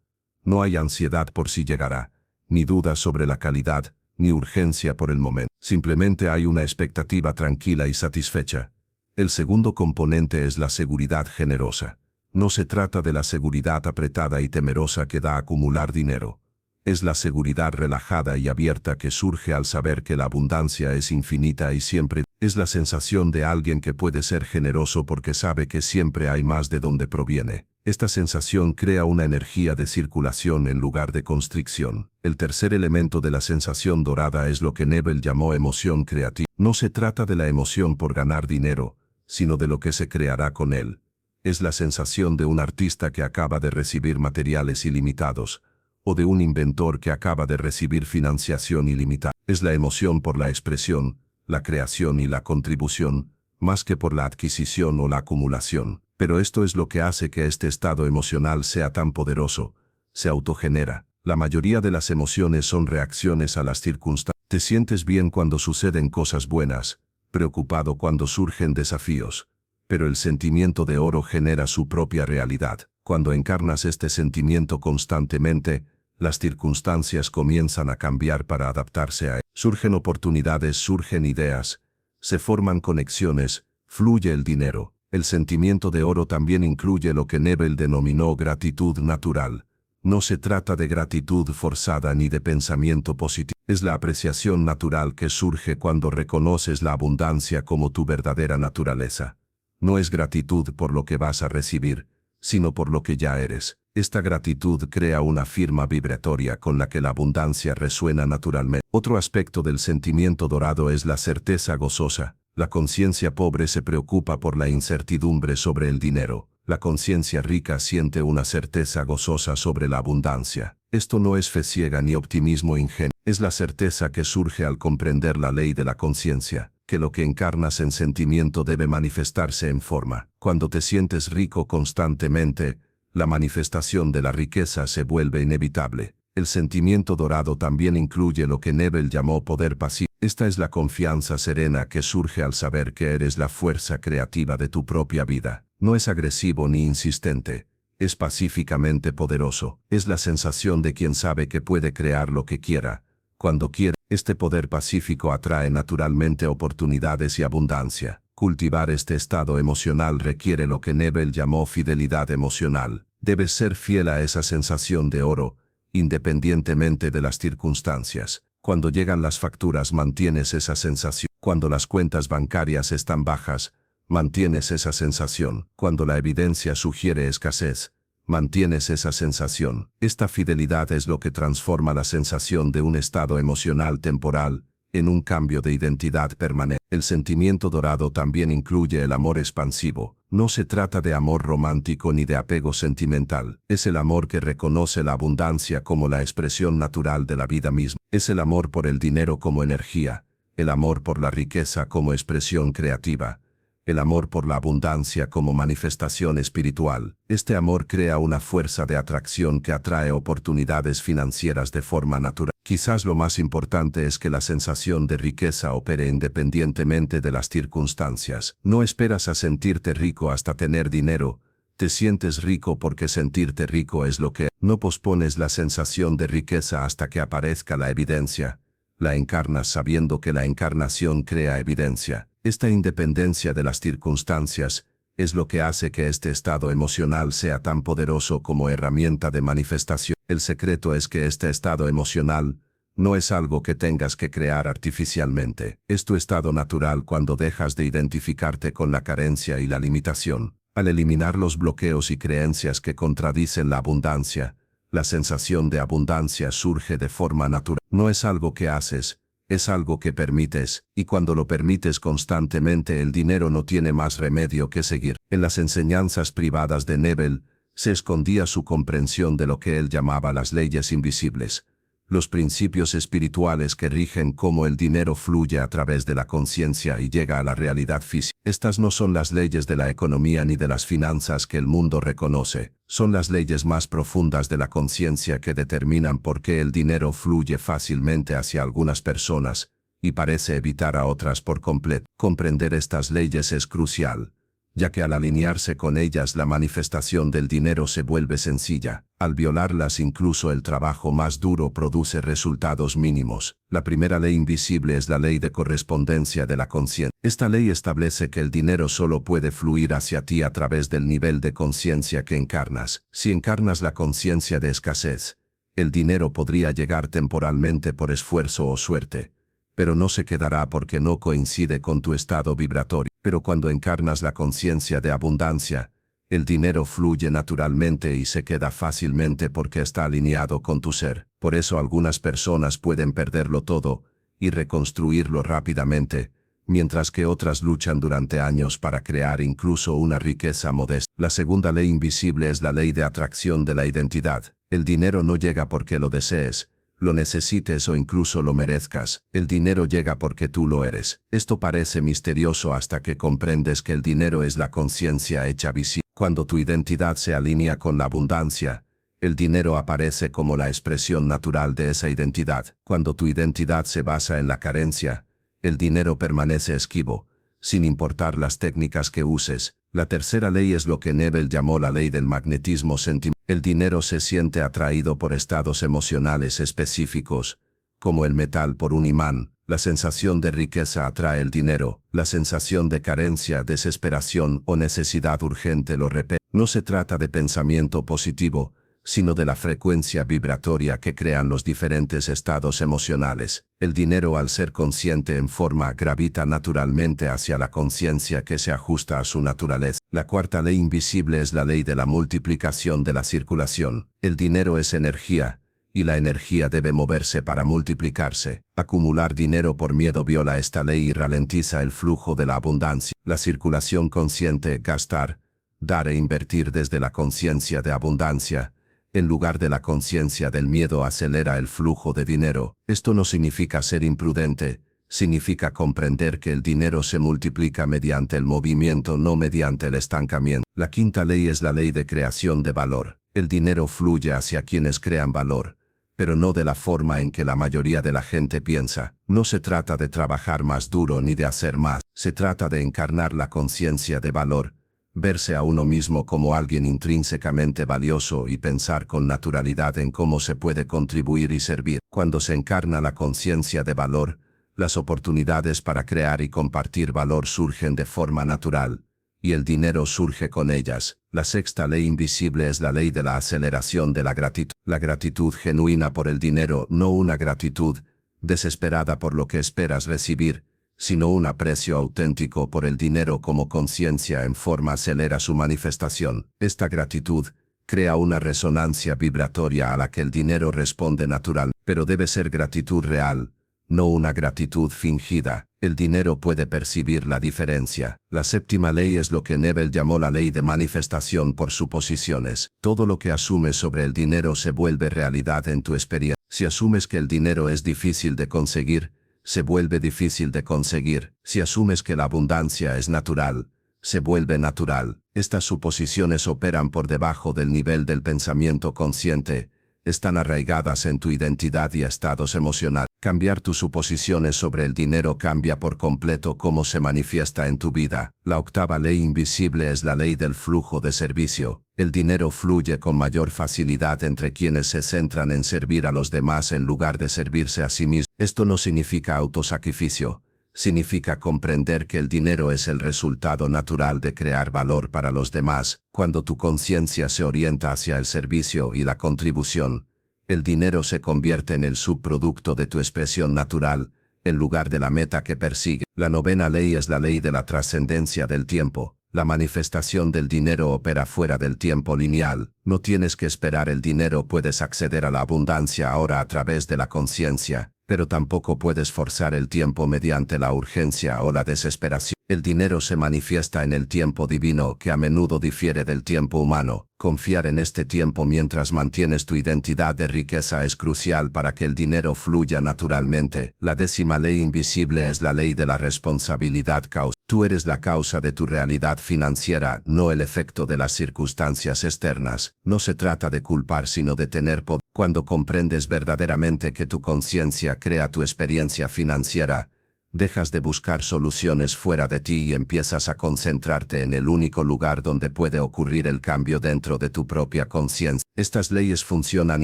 No hay ansiedad por si llegará, ni dudas sobre la calidad, ni urgencia por el momento. Simplemente hay una expectativa tranquila y satisfecha. El segundo componente es la seguridad generosa. No se trata de la seguridad apretada y temerosa que da acumular dinero. Es la seguridad relajada y abierta que surge al saber que la abundancia es infinita y siempre. Es la sensación de alguien que puede ser generoso porque sabe que siempre hay más de donde proviene. Esta sensación crea una energía de circulación en lugar de constricción. El tercer elemento de la sensación dorada es lo que Neville llamó emoción creativa. No se trata de la emoción por ganar dinero, sino de lo que se creará con él. Es la sensación de un artista que acaba de recibir materiales ilimitados, o de un inventor que acaba de recibir financiación ilimitada. Es la emoción por la expresión, la creación y la contribución, más que por la adquisición o la acumulación. Pero esto es lo que hace que este estado emocional sea tan poderoso. Se autogenera. La mayoría de las emociones son reacciones a las circunstancias. Te sientes bien cuando suceden cosas buenas, preocupado cuando surgen desafíos. Pero el sentimiento de oro genera su propia realidad. Cuando encarnas este sentimiento constantemente, las circunstancias comienzan a cambiar para adaptarse a él. Surgen oportunidades, surgen ideas, se forman conexiones, fluye el dinero. El sentimiento de oro también incluye lo que Neville denominó gratitud natural. No se trata de gratitud forzada ni de pensamiento positivo. Es la apreciación natural que surge cuando reconoces la abundancia como tu verdadera naturaleza. No es gratitud por lo que vas a recibir, sino por lo que ya eres. Esta gratitud crea una firma vibratoria con la que la abundancia resuena naturalmente. Otro aspecto del sentimiento dorado es la certeza gozosa. La conciencia pobre se preocupa por la incertidumbre sobre el dinero. La conciencia rica siente una certeza gozosa sobre la abundancia. Esto no es fe ciega ni optimismo ingenuo. Es la certeza que surge al comprender la ley de la conciencia, que lo que encarnas en sentimiento debe manifestarse en forma. Cuando te sientes rico constantemente, la manifestación de la riqueza se vuelve inevitable. El sentimiento dorado también incluye lo que Neville llamó poder pasivo. Esta es la confianza serena que surge al saber que eres la fuerza creativa de tu propia vida. No es agresivo ni insistente, es pacíficamente poderoso. Es la sensación de quien sabe que puede crear lo que quiera, cuando quiere. Este poder pacífico atrae naturalmente oportunidades y abundancia. Cultivar este estado emocional requiere lo que Neville llamó fidelidad emocional. Debes ser fiel a esa sensación de oro, independientemente de las circunstancias. Cuando llegan las facturas mantienes esa sensación. Cuando las cuentas bancarias están bajas, mantienes esa sensación. Cuando la evidencia sugiere escasez, mantienes esa sensación. Esta fidelidad es lo que transforma la sensación de un estado emocional temporal en un cambio de identidad permanente. El sentimiento dorado también incluye el amor expansivo. No se trata de amor romántico ni de apego sentimental. Es el amor que reconoce la abundancia como la expresión natural de la vida misma. Es el amor por el dinero como energía, el amor por la riqueza como expresión creativa, el amor por la abundancia como manifestación espiritual. Este amor crea una fuerza de atracción que atrae oportunidades financieras de forma natural. Quizás lo más importante es que la sensación de riqueza opere independientemente de las circunstancias. No esperas a sentirte rico hasta tener dinero. Te sientes rico porque sentirte rico es lo que. No pospones la sensación de riqueza hasta que aparezca la evidencia. La encarnas sabiendo que la encarnación crea evidencia. Esta independencia de las circunstancias es lo que hace que este estado emocional sea tan poderoso como herramienta de manifestación. El secreto es que este estado emocional no es algo que tengas que crear artificialmente. Es tu estado natural cuando dejas de identificarte con la carencia y la limitación. Al eliminar los bloqueos y creencias que contradicen la abundancia, la sensación de abundancia surge de forma natural. No es algo que haces, es algo que permites, y cuando lo permites constantemente el dinero no tiene más remedio que seguir. En las enseñanzas privadas de Neville, se escondía su comprensión de lo que él llamaba las leyes invisibles, los principios espirituales que rigen cómo el dinero fluye a través de la conciencia y llega a la realidad física. Estas no son las leyes de la economía ni de las finanzas que el mundo reconoce, son las leyes más profundas de la conciencia que determinan por qué el dinero fluye fácilmente hacia algunas personas y parece evitar a otras por completo. Comprender estas leyes es crucial, ya que al alinearse con ellas la manifestación del dinero se vuelve sencilla. Al violarlas incluso el trabajo más duro produce resultados mínimos. La primera ley invisible es la ley de correspondencia de la conciencia. Esta ley establece que el dinero solo puede fluir hacia ti a través del nivel de conciencia que encarnas. Si encarnas la conciencia de escasez, el dinero podría llegar temporalmente por esfuerzo o suerte, pero no se quedará porque no coincide con tu estado vibratorio. Pero cuando encarnas la conciencia de abundancia, el dinero fluye naturalmente y se queda fácilmente porque está alineado con tu ser. Por eso algunas personas pueden perderlo todo y reconstruirlo rápidamente, mientras que otras luchan durante años para crear incluso una riqueza modesta. La segunda ley invisible es la ley de atracción de la identidad. El dinero no llega porque lo desees, lo necesites o incluso lo merezcas. El dinero llega porque tú lo eres. Esto parece misterioso hasta que comprendes que el dinero es la conciencia hecha visible. Cuando tu identidad se alinea con la abundancia, el dinero aparece como la expresión natural de esa identidad. Cuando tu identidad se basa en la carencia, el dinero permanece esquivo, sin importar las técnicas que uses. La tercera ley es lo que Neville llamó la ley del magnetismo sentimental. El dinero se siente atraído por estados emocionales específicos, como el metal por un imán. La sensación de riqueza atrae el dinero, la sensación de carencia, desesperación o necesidad urgente lo repele. No se trata de pensamiento positivo, sino de la frecuencia vibratoria que crean los diferentes estados emocionales. El dinero, al ser consciente en forma, gravita naturalmente hacia la conciencia que se ajusta a su naturaleza. La cuarta ley invisible es la ley de la multiplicación de la circulación. El dinero es energía, y la energía debe moverse para multiplicarse. Acumular dinero por miedo viola esta ley y ralentiza el flujo de la abundancia. La circulación consciente, gastar, dar e invertir desde la conciencia de abundancia, en lugar de la conciencia del miedo, acelera el flujo de dinero. Esto no significa ser imprudente, significa comprender que el dinero se multiplica mediante el movimiento, no mediante el estancamiento. La quinta ley es la ley de creación de valor. El dinero fluye hacia quienes crean valor, pero no de la forma en que la mayoría de la gente piensa. No se trata de trabajar más duro ni de hacer más, se trata de encarnar la conciencia de valor, verse a uno mismo como alguien intrínsecamente valioso y pensar con naturalidad en cómo se puede contribuir y servir. Cuando se encarna la conciencia de valor, las oportunidades para crear y compartir valor surgen de forma natural, y el dinero surge con ellas. La sexta ley invisible es la ley de la aceleración de la gratitud. La gratitud genuina por el dinero, no una gratitud desesperada por lo que esperas recibir, sino un aprecio auténtico por el dinero como conciencia en forma, acelera su manifestación. Esta gratitud crea una resonancia vibratoria a la que el dinero responde natural, pero debe ser gratitud real, no una gratitud fingida. El dinero puede percibir la diferencia. La séptima ley es lo que Neville llamó la ley de manifestación por suposiciones. Todo lo que asumes sobre el dinero se vuelve realidad en tu experiencia. Si asumes que el dinero es difícil de conseguir, se vuelve difícil de conseguir. Si asumes que la abundancia es natural, se vuelve natural. Estas suposiciones operan por debajo del nivel del pensamiento consciente, están arraigadas en tu identidad y estados emocionales. Cambiar tus suposiciones sobre el dinero cambia por completo cómo se manifiesta en tu vida. La octava ley invisible es la ley del flujo de servicio. El dinero fluye con mayor facilidad entre quienes se centran en servir a los demás en lugar de servirse a sí mismos. Esto no significa autosacrificio, significa comprender que el dinero es el resultado natural de crear valor para los demás. Cuando tu conciencia se orienta hacia el servicio y la contribución, el dinero se convierte en el subproducto de tu expresión natural, en lugar de la meta que persigue. La novena ley es la ley de la trascendencia del tiempo. La manifestación del dinero opera fuera del tiempo lineal. No tienes que esperar el dinero, puedes acceder a la abundancia ahora a través de la conciencia, pero tampoco puedes forzar el tiempo mediante la urgencia o la desesperación. El dinero se manifiesta en el tiempo divino, que a menudo difiere del tiempo humano. Confiar en este tiempo mientras mantienes tu identidad de riqueza es crucial para que el dinero fluya naturalmente. La 10ª ley invisible es la ley de la responsabilidad causa. Tú eres la causa de tu realidad financiera, no el efecto de las circunstancias externas. No se trata de culpar, sino de tener poder. Cuando comprendes verdaderamente que tu conciencia crea tu experiencia financiera, dejas de buscar soluciones fuera de ti y empiezas a concentrarte en el único lugar donde puede ocurrir el cambio dentro de tu propia conciencia. Estas leyes funcionan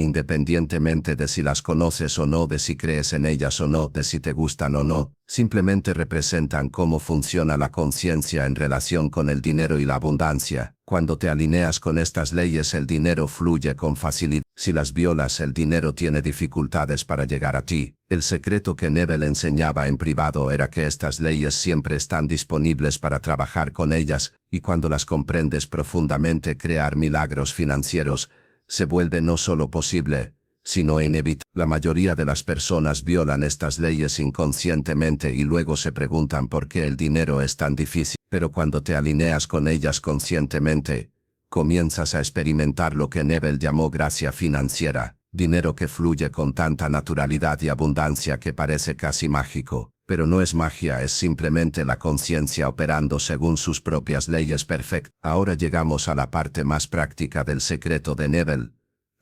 independientemente de si las conoces o no, de si crees en ellas o no, de si te gustan o no. Simplemente representan cómo funciona la conciencia en relación con el dinero y la abundancia. Cuando te alineas con estas leyes, el dinero fluye con facilidad. Si las violas, el dinero tiene dificultades para llegar a ti. El secreto que Neville enseñaba en privado era que estas leyes siempre están disponibles para trabajar con ellas, y cuando las comprendes profundamente, crear milagros financieros se vuelve no solo posible, sino inevitable. La mayoría de las personas violan estas leyes inconscientemente y luego se preguntan por qué el dinero es tan difícil. Pero cuando te alineas con ellas conscientemente, comienzas a experimentar lo que Neville llamó gracia financiera, dinero que fluye con tanta naturalidad y abundancia que parece casi mágico. Pero no es magia, es simplemente la conciencia operando según sus propias leyes perfectas. Ahora llegamos a la parte más práctica del secreto de Neville.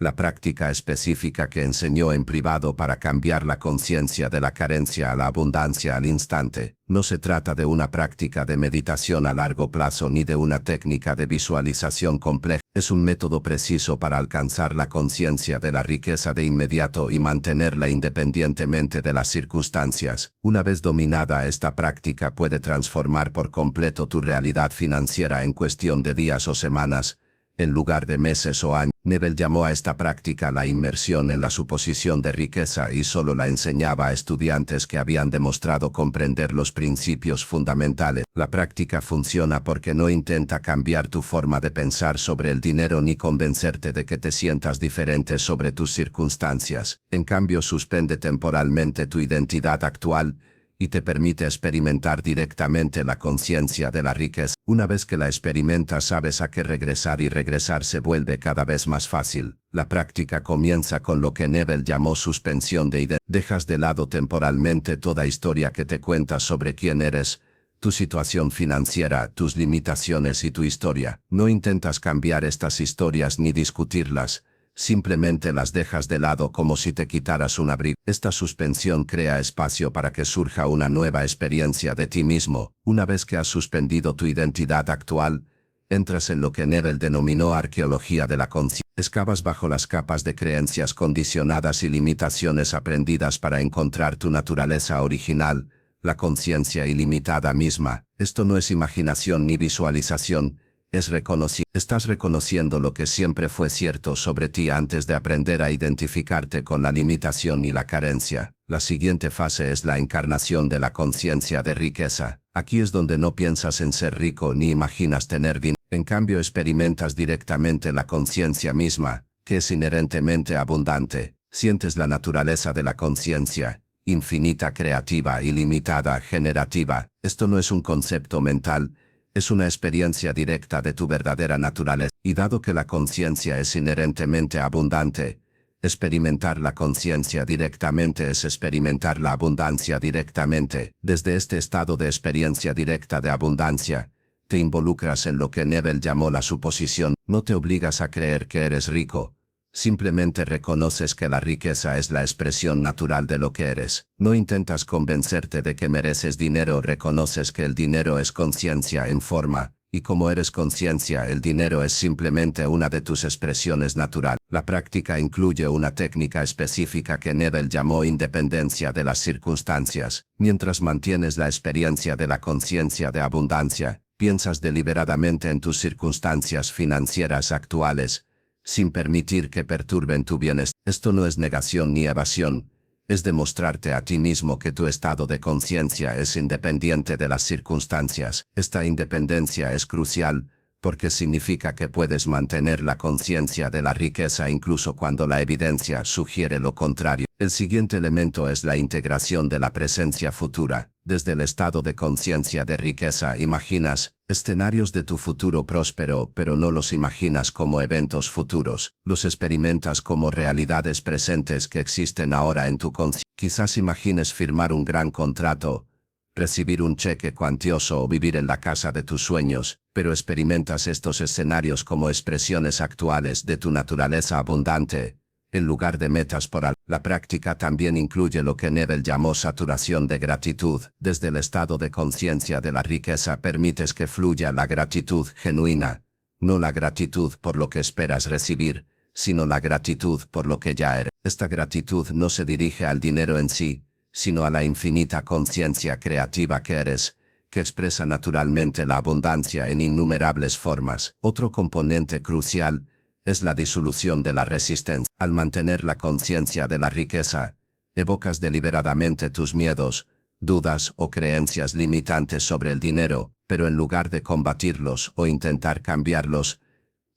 La práctica específica que enseñó en privado para cambiar la conciencia de la carencia a la abundancia al instante. No se trata de una práctica de meditación a largo plazo ni de una técnica de visualización compleja. Es un método preciso para alcanzar la conciencia de la riqueza de inmediato y mantenerla independientemente de las circunstancias. Una vez dominada, esta práctica puede transformar por completo tu realidad financiera en cuestión de días o semanas, en lugar de meses o años. Neville llamó a esta práctica la inmersión en la suposición de riqueza y solo la enseñaba a estudiantes que habían demostrado comprender los principios fundamentales. La práctica funciona porque no intenta cambiar tu forma de pensar sobre el dinero ni convencerte de que te sientas diferente sobre tus circunstancias. En cambio, suspende temporalmente tu identidad actual y te permite experimentar directamente la conciencia de la riqueza. Una vez que la experimentas, sabes a qué regresar y regresar se vuelve cada vez más fácil. La práctica comienza con lo que Neville llamó suspensión de identidad. Dejas de lado temporalmente toda historia que te cuentas sobre quién eres, tu situación financiera, tus limitaciones y tu historia. No intentas cambiar estas historias ni discutirlas. Simplemente las dejas de lado como si te quitaras un abrigo. Esta suspensión crea espacio para que surja una nueva experiencia de ti mismo. Una vez que has suspendido tu identidad actual, entras en lo que Neville denominó arqueología de la conciencia. Excavas bajo las capas de creencias condicionadas y limitaciones aprendidas para encontrar tu naturaleza original, la conciencia ilimitada misma. Esto no es imaginación ni visualización. Estás reconociendo lo que siempre fue cierto sobre ti antes de aprender a identificarte con la limitación y la carencia. La siguiente fase es la encarnación de la conciencia de riqueza. Aquí es donde no piensas en ser rico ni imaginas tener dinero. En cambio, experimentas directamente la conciencia misma, que es inherentemente abundante. Sientes la naturaleza de la conciencia, infinita, creativa, ilimitada, generativa. Esto no es un concepto mental. Es una experiencia directa de tu verdadera naturaleza. Y dado que la conciencia es inherentemente abundante, experimentar la conciencia directamente es experimentar la abundancia directamente. Desde este estado de experiencia directa de abundancia, te involucras en lo que Neville llamó la suposición. No te obligas a creer que eres rico. Simplemente reconoces que la riqueza es la expresión natural de lo que eres. No intentas convencerte de que mereces dinero, reconoces que el dinero es conciencia en forma, y como eres conciencia, el dinero es simplemente una de tus expresiones naturales. La práctica incluye una técnica específica que Neville llamó independencia de las circunstancias. Mientras mantienes la experiencia de la conciencia de abundancia, piensas deliberadamente en tus circunstancias financieras actuales, sin permitir que perturben tu bienestar. Esto no es negación ni evasión, Es demostrarte a ti mismo que tu estado de conciencia es independiente de las circunstancias. Esta independencia es crucial, porque significa que puedes mantener la conciencia de la riqueza incluso cuando la evidencia sugiere lo contrario. El siguiente elemento es la integración de la presencia futura. Desde el estado de conciencia de riqueza imaginas escenarios de tu futuro próspero, pero no los imaginas como eventos futuros. Los experimentas como realidades presentes que existen ahora en tu conciencia. Quizás imagines firmar un gran contrato, recibir un cheque cuantioso o vivir en la casa de tus sueños, pero experimentas estos escenarios como expresiones actuales de tu naturaleza abundante, en lugar de metas por algo. La práctica también incluye lo que Neville llamó saturación de gratitud. Desde el estado de conciencia de la riqueza permites que fluya la gratitud genuina, no la gratitud por lo que esperas recibir, sino la gratitud por lo que ya eres. Esta gratitud no se dirige al dinero en sí, sino a la infinita conciencia creativa que eres, que expresa naturalmente la abundancia en innumerables formas. Otro componente crucial es la disolución de la resistencia. Al mantener la conciencia de la riqueza, evocas deliberadamente tus miedos, dudas o creencias limitantes sobre el dinero, pero en lugar de combatirlos o intentar cambiarlos,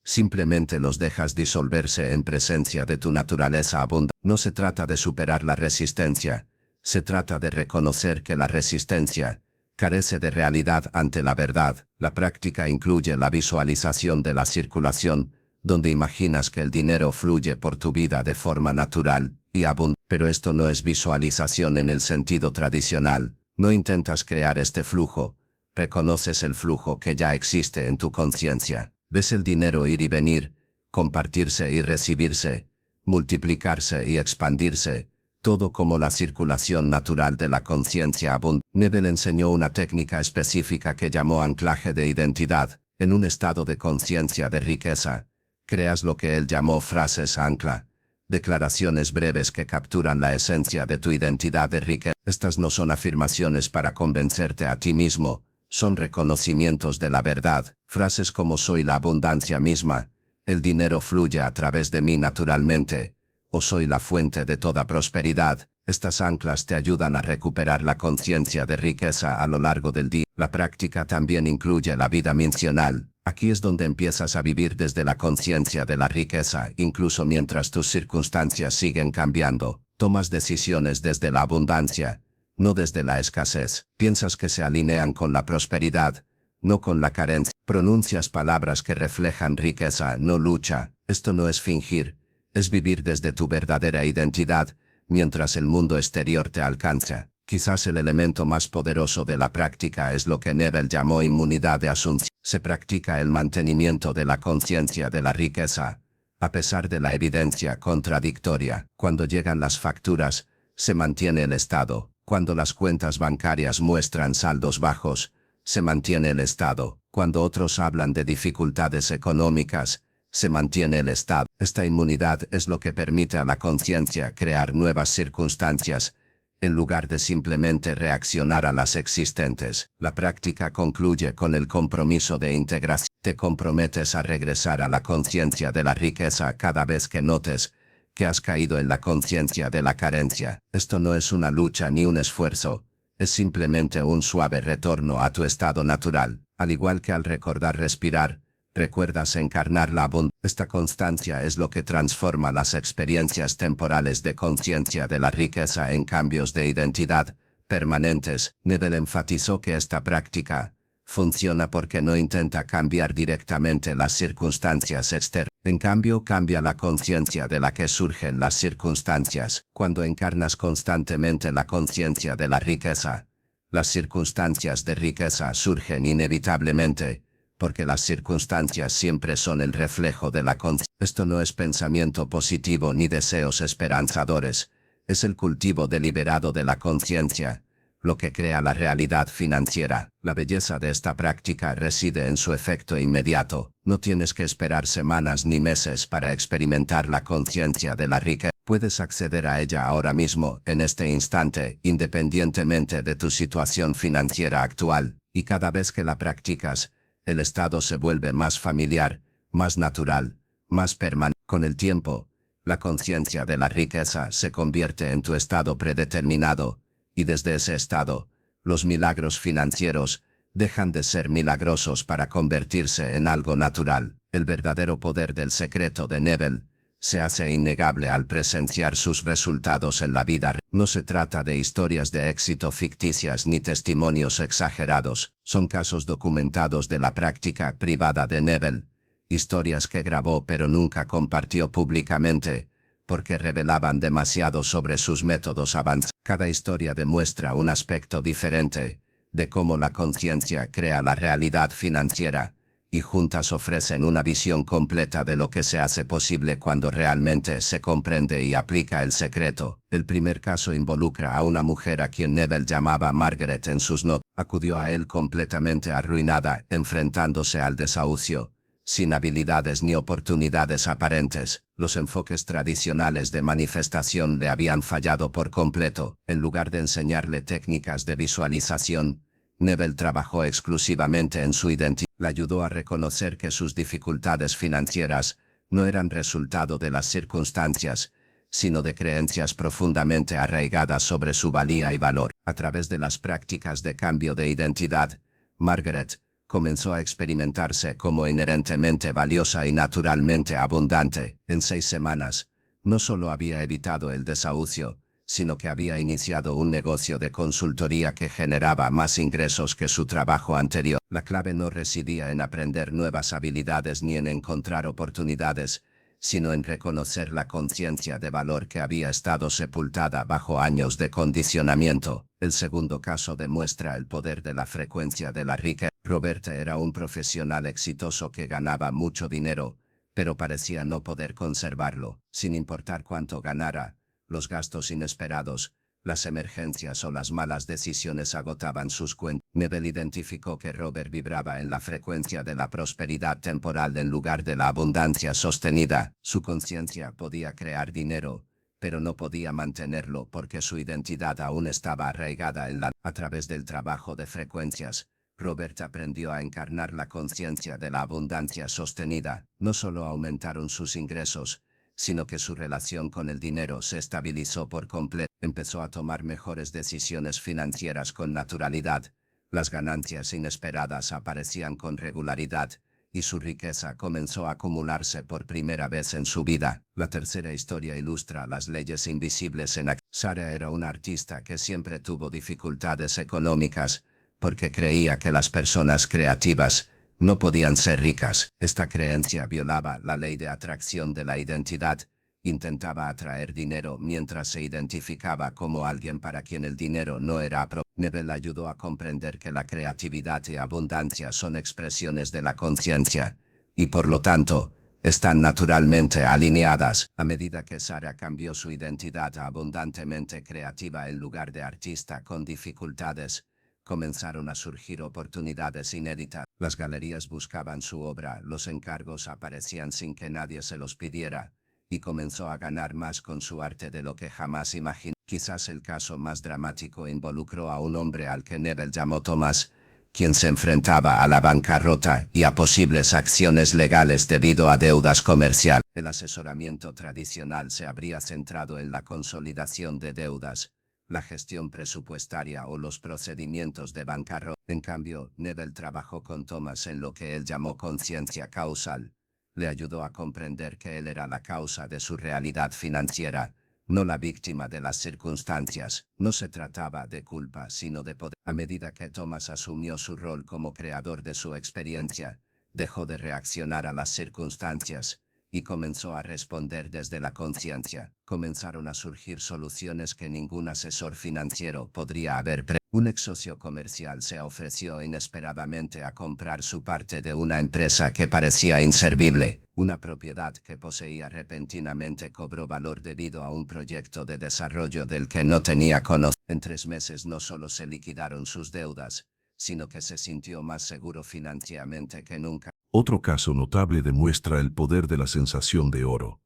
simplemente los dejas disolverse en presencia de tu naturaleza abundante. No se trata de superar la resistencia, se trata de reconocer que la resistencia carece de realidad ante la verdad. La práctica incluye la visualización de la circulación, donde imaginas que el dinero fluye por tu vida de forma natural y abundante. Pero esto no es visualización en el sentido tradicional. No intentas crear este flujo, reconoces el flujo que ya existe en tu conciencia. Ves el dinero ir y venir, compartirse y recibirse, multiplicarse y expandirse, todo como la circulación natural de la conciencia abundante. Neville enseñó una técnica específica que llamó anclaje de identidad. En un estado de conciencia de riqueza, creas lo que él llamó frases ancla, declaraciones breves que capturan la esencia de tu identidad de riqueza. Estas no son afirmaciones para convencerte a ti mismo, son reconocimientos de la verdad. Frases como soy la abundancia misma, el dinero fluye a través de mí naturalmente, o soy la fuente de toda prosperidad. Estas anclas te ayudan a recuperar la conciencia de riqueza a lo largo del día. La práctica también incluye la vida misional. Aquí es donde empiezas a vivir desde la conciencia de la riqueza, incluso mientras tus circunstancias siguen cambiando. Tomas decisiones desde la abundancia, no desde la escasez. Piensas que se alinean con la prosperidad, no con la carencia. Pronuncias palabras que reflejan riqueza, no lucha. Esto no es fingir, es vivir desde tu verdadera identidad, mientras el mundo exterior te alcanza. Quizás el elemento más poderoso de la práctica es lo que Neville llamó inmunidad de asunción. Se practica el mantenimiento de la conciencia de la riqueza, a pesar de la evidencia contradictoria. Cuando llegan las facturas, se mantiene el estado. Cuando las cuentas bancarias muestran saldos bajos, se mantiene el estado. Cuando otros hablan de dificultades económicas, se mantiene el estado. Esta inmunidad es lo que permite a la conciencia crear nuevas circunstancias, en lugar de simplemente reaccionar a las existentes. La práctica concluye con el compromiso de integración. Te comprometes a regresar a la conciencia de la riqueza cada vez que notes que has caído en la conciencia de la carencia. Esto no es una lucha ni un esfuerzo, es simplemente un suave retorno a tu estado natural. Al igual que al recordar respirar, recuerdas encarnar la abundancia. Esta constancia es lo que transforma las experiencias temporales de conciencia de la riqueza en cambios de identidad permanentes. Neville enfatizó que esta práctica funciona porque no intenta cambiar directamente las circunstancias externas. En cambio, cambia la conciencia de la que surgen las circunstancias. Cuando encarnas constantemente la conciencia de la riqueza, las circunstancias de riqueza surgen inevitablemente, porque las circunstancias siempre son el reflejo de la conciencia. Esto no es pensamiento positivo ni deseos esperanzadores, es el cultivo deliberado de la conciencia, lo que crea la realidad financiera. La belleza de esta práctica reside en su efecto inmediato. No tienes que esperar semanas ni meses para experimentar la conciencia de la riqueza. Puedes acceder a ella ahora mismo, en este instante, independientemente de tu situación financiera actual, y cada vez que la practicas, el estado se vuelve más familiar, más natural, más permanente. Con el tiempo, La conciencia de la riqueza se convierte en tu estado predeterminado, y desde ese estado, los milagros financieros dejan de ser milagrosos para convertirse en algo natural. El verdadero poder del secreto de Neville se hace innegable al presenciar sus resultados en la vida. No se trata de historias de éxito ficticias ni testimonios exagerados, son casos documentados de la práctica privada de Neville, historias que grabó pero nunca compartió públicamente, porque revelaban demasiado sobre sus métodos avanzados. Cada historia demuestra un aspecto diferente de cómo la conciencia crea la realidad financiera, y juntas ofrecen una visión completa de lo que se hace posible cuando realmente se comprende y aplica el secreto. El primer caso involucra a una mujer a quien Neville llamaba Margaret en sus notas. Acudió a él completamente arruinada, enfrentándose al desahucio, sin habilidades ni oportunidades aparentes. Los enfoques tradicionales de manifestación le habían fallado por completo. En lugar de enseñarle técnicas de visualización, Neville trabajó exclusivamente en su identidad. Le ayudó a reconocer que sus dificultades financieras no eran resultado de las circunstancias, sino de creencias profundamente arraigadas sobre su valía y valor. A través de las prácticas de cambio de identidad, Margaret comenzó a experimentarse como inherentemente valiosa y naturalmente abundante. En 6 semanas, no solo había evitado el desahucio, sino que había iniciado un negocio de consultoría que generaba más ingresos que su trabajo anterior. La clave no residía en aprender nuevas habilidades ni en encontrar oportunidades, sino en reconocer la conciencia de valor que había estado sepultada bajo años de condicionamiento. El segundo caso demuestra el poder de la frecuencia de la riqueza. Robert era un profesional exitoso que ganaba mucho dinero, pero parecía no poder conservarlo, sin importar cuánto ganara. Los gastos inesperados, las emergencias o las malas decisiones agotaban sus cuentas. Neville identificó que Robert vibraba en la frecuencia de la prosperidad temporal en lugar de la abundancia sostenida. Su conciencia podía crear dinero, pero no podía mantenerlo porque su identidad aún estaba arraigada en la... A través del trabajo de frecuencias, Robert aprendió a encarnar la conciencia de la abundancia sostenida. No solo aumentaron sus ingresos, sino que su relación con el dinero se estabilizó por completo. Empezó a tomar mejores decisiones financieras con naturalidad, las ganancias inesperadas aparecían con regularidad, y su riqueza comenzó a acumularse por primera vez en su vida. La tercera historia ilustra las leyes invisibles en acción. Sarah era una artista que siempre tuvo dificultades económicas, porque creía que las personas creativas no podían ser ricas. Esta creencia violaba la ley de atracción de la identidad. Intentaba atraer dinero mientras se identificaba como alguien para quien el dinero no era apropiado. Neville ayudó a comprender que la creatividad y abundancia son expresiones de la conciencia, y por lo tanto, están naturalmente alineadas. A medida que Sarah cambió su identidad a abundantemente creativa en lugar de artista con dificultades, comenzaron a surgir oportunidades inéditas. Las galerías buscaban su obra, los encargos aparecían sin que nadie se los pidiera, y comenzó a ganar más con su arte de lo que jamás imaginó. Quizás el caso más dramático involucró a un hombre al que Neville llamó Thomas, quien se enfrentaba a la bancarrota y a posibles acciones legales debido a deudas comerciales. El asesoramiento tradicional se habría centrado en la consolidación de deudas, la gestión presupuestaria o los procedimientos de bancarrota. En cambio, Neville trabajó con Thomas en lo que él llamó conciencia causal. Le ayudó a comprender que él era la causa de su realidad financiera, no la víctima de las circunstancias. No se trataba de culpa, sino de poder. A medida que Thomas asumió su rol como creador de su experiencia, dejó de reaccionar a las circunstancias y comenzó a responder desde la conciencia. Comenzaron a surgir soluciones que ningún asesor financiero podría haber previsto. Un ex socio comercial se ofreció inesperadamente a comprar su parte de una empresa que parecía inservible. Una propiedad que poseía repentinamente cobró valor debido a un proyecto de desarrollo del que no tenía conocimiento. En 3 meses no solo se liquidaron sus deudas, sino que se sintió más seguro financieramente que nunca. Otro caso notable demuestra el poder de la sensación de oro.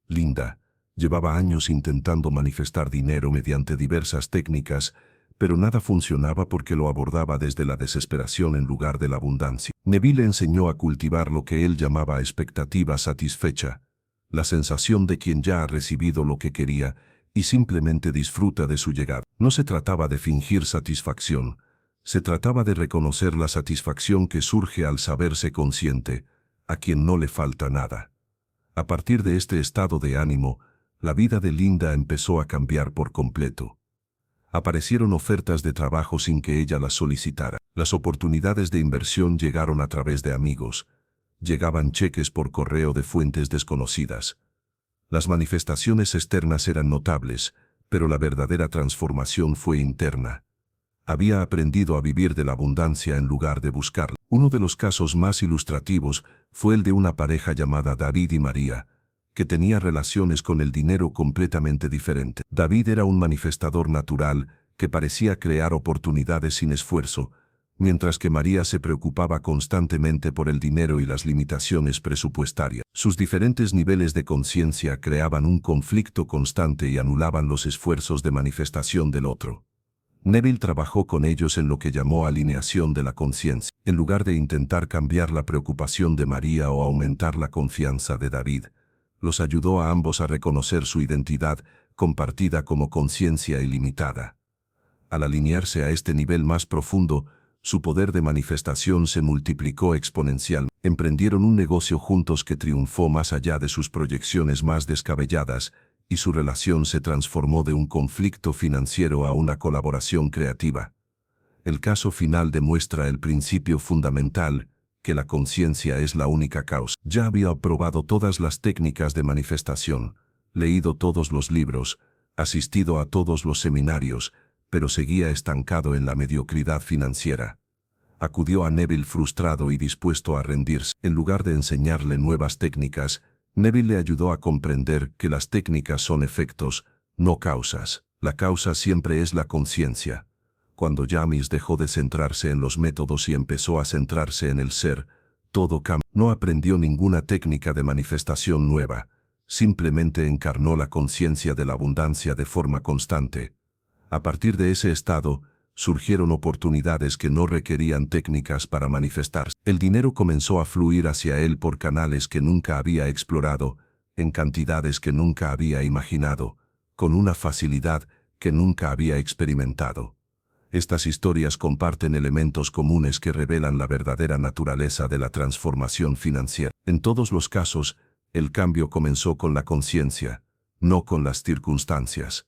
Linda llevaba años intentando manifestar dinero mediante diversas técnicas, pero nada funcionaba porque lo abordaba desde la desesperación en lugar de la abundancia. Neville le enseñó a cultivar lo que él llamaba expectativa satisfecha. la sensación de quien ya ha recibido lo que quería y simplemente disfruta de su llegada. No se trataba de fingir satisfacción, se trataba de reconocer la satisfacción que surge al saberse consciente, a quien no le falta nada. A partir de este estado de ánimo, la vida de Linda empezó a cambiar por completo. Aparecieron ofertas de trabajo sin que ella las solicitara. Las oportunidades de inversión llegaron a través de amigos. Llegaban cheques por correo de fuentes desconocidas. Las manifestaciones externas eran notables, pero la verdadera transformación fue interna. Había aprendido a vivir de la abundancia en lugar de buscarla. Uno de los casos más ilustrativos fue el de una pareja llamada David y María, que tenía relaciones con el dinero completamente diferentes. David era un manifestador natural que parecía crear oportunidades sin esfuerzo, mientras que María se preocupaba constantemente por el dinero y las limitaciones presupuestarias. Sus diferentes niveles de conciencia creaban un conflicto constante y anulaban los esfuerzos de manifestación del otro. Neville trabajó con ellos en lo que llamó alineación de la conciencia. En lugar de intentar cambiar la preocupación de María o aumentar la confianza de David, los ayudó a ambos a reconocer su identidad compartida como conciencia ilimitada. Al alinearse a este nivel más profundo, su poder de manifestación se multiplicó exponencialmente. Emprendieron un negocio juntos que triunfó más allá de sus proyecciones más descabelladas, y su relación se transformó de un conflicto financiero a una colaboración creativa. El caso final demuestra el principio fundamental, que la conciencia es la única causa. Ya había probado todas las técnicas de manifestación, leído todos los libros, asistido a todos los seminarios, pero seguía estancado en la mediocridad financiera. Acudió a Neville frustrado y dispuesto a rendirse. En lugar de enseñarle nuevas técnicas, Neville le ayudó a comprender que las técnicas son efectos, no causas. La causa siempre es la conciencia. Cuando James dejó de centrarse en los métodos y empezó a centrarse en el ser, todo cambió. No aprendió ninguna técnica de manifestación nueva, simplemente encarnó la conciencia de la abundancia de forma constante. A partir de ese estado, surgieron oportunidades que no requerían técnicas para manifestarse. El dinero comenzó a fluir hacia él por canales que nunca había explorado, en cantidades que nunca había imaginado, con una facilidad que nunca había experimentado. Estas historias comparten elementos comunes que revelan la verdadera naturaleza de la transformación financiera. En todos los casos, el cambio comenzó con la conciencia, no con las circunstancias.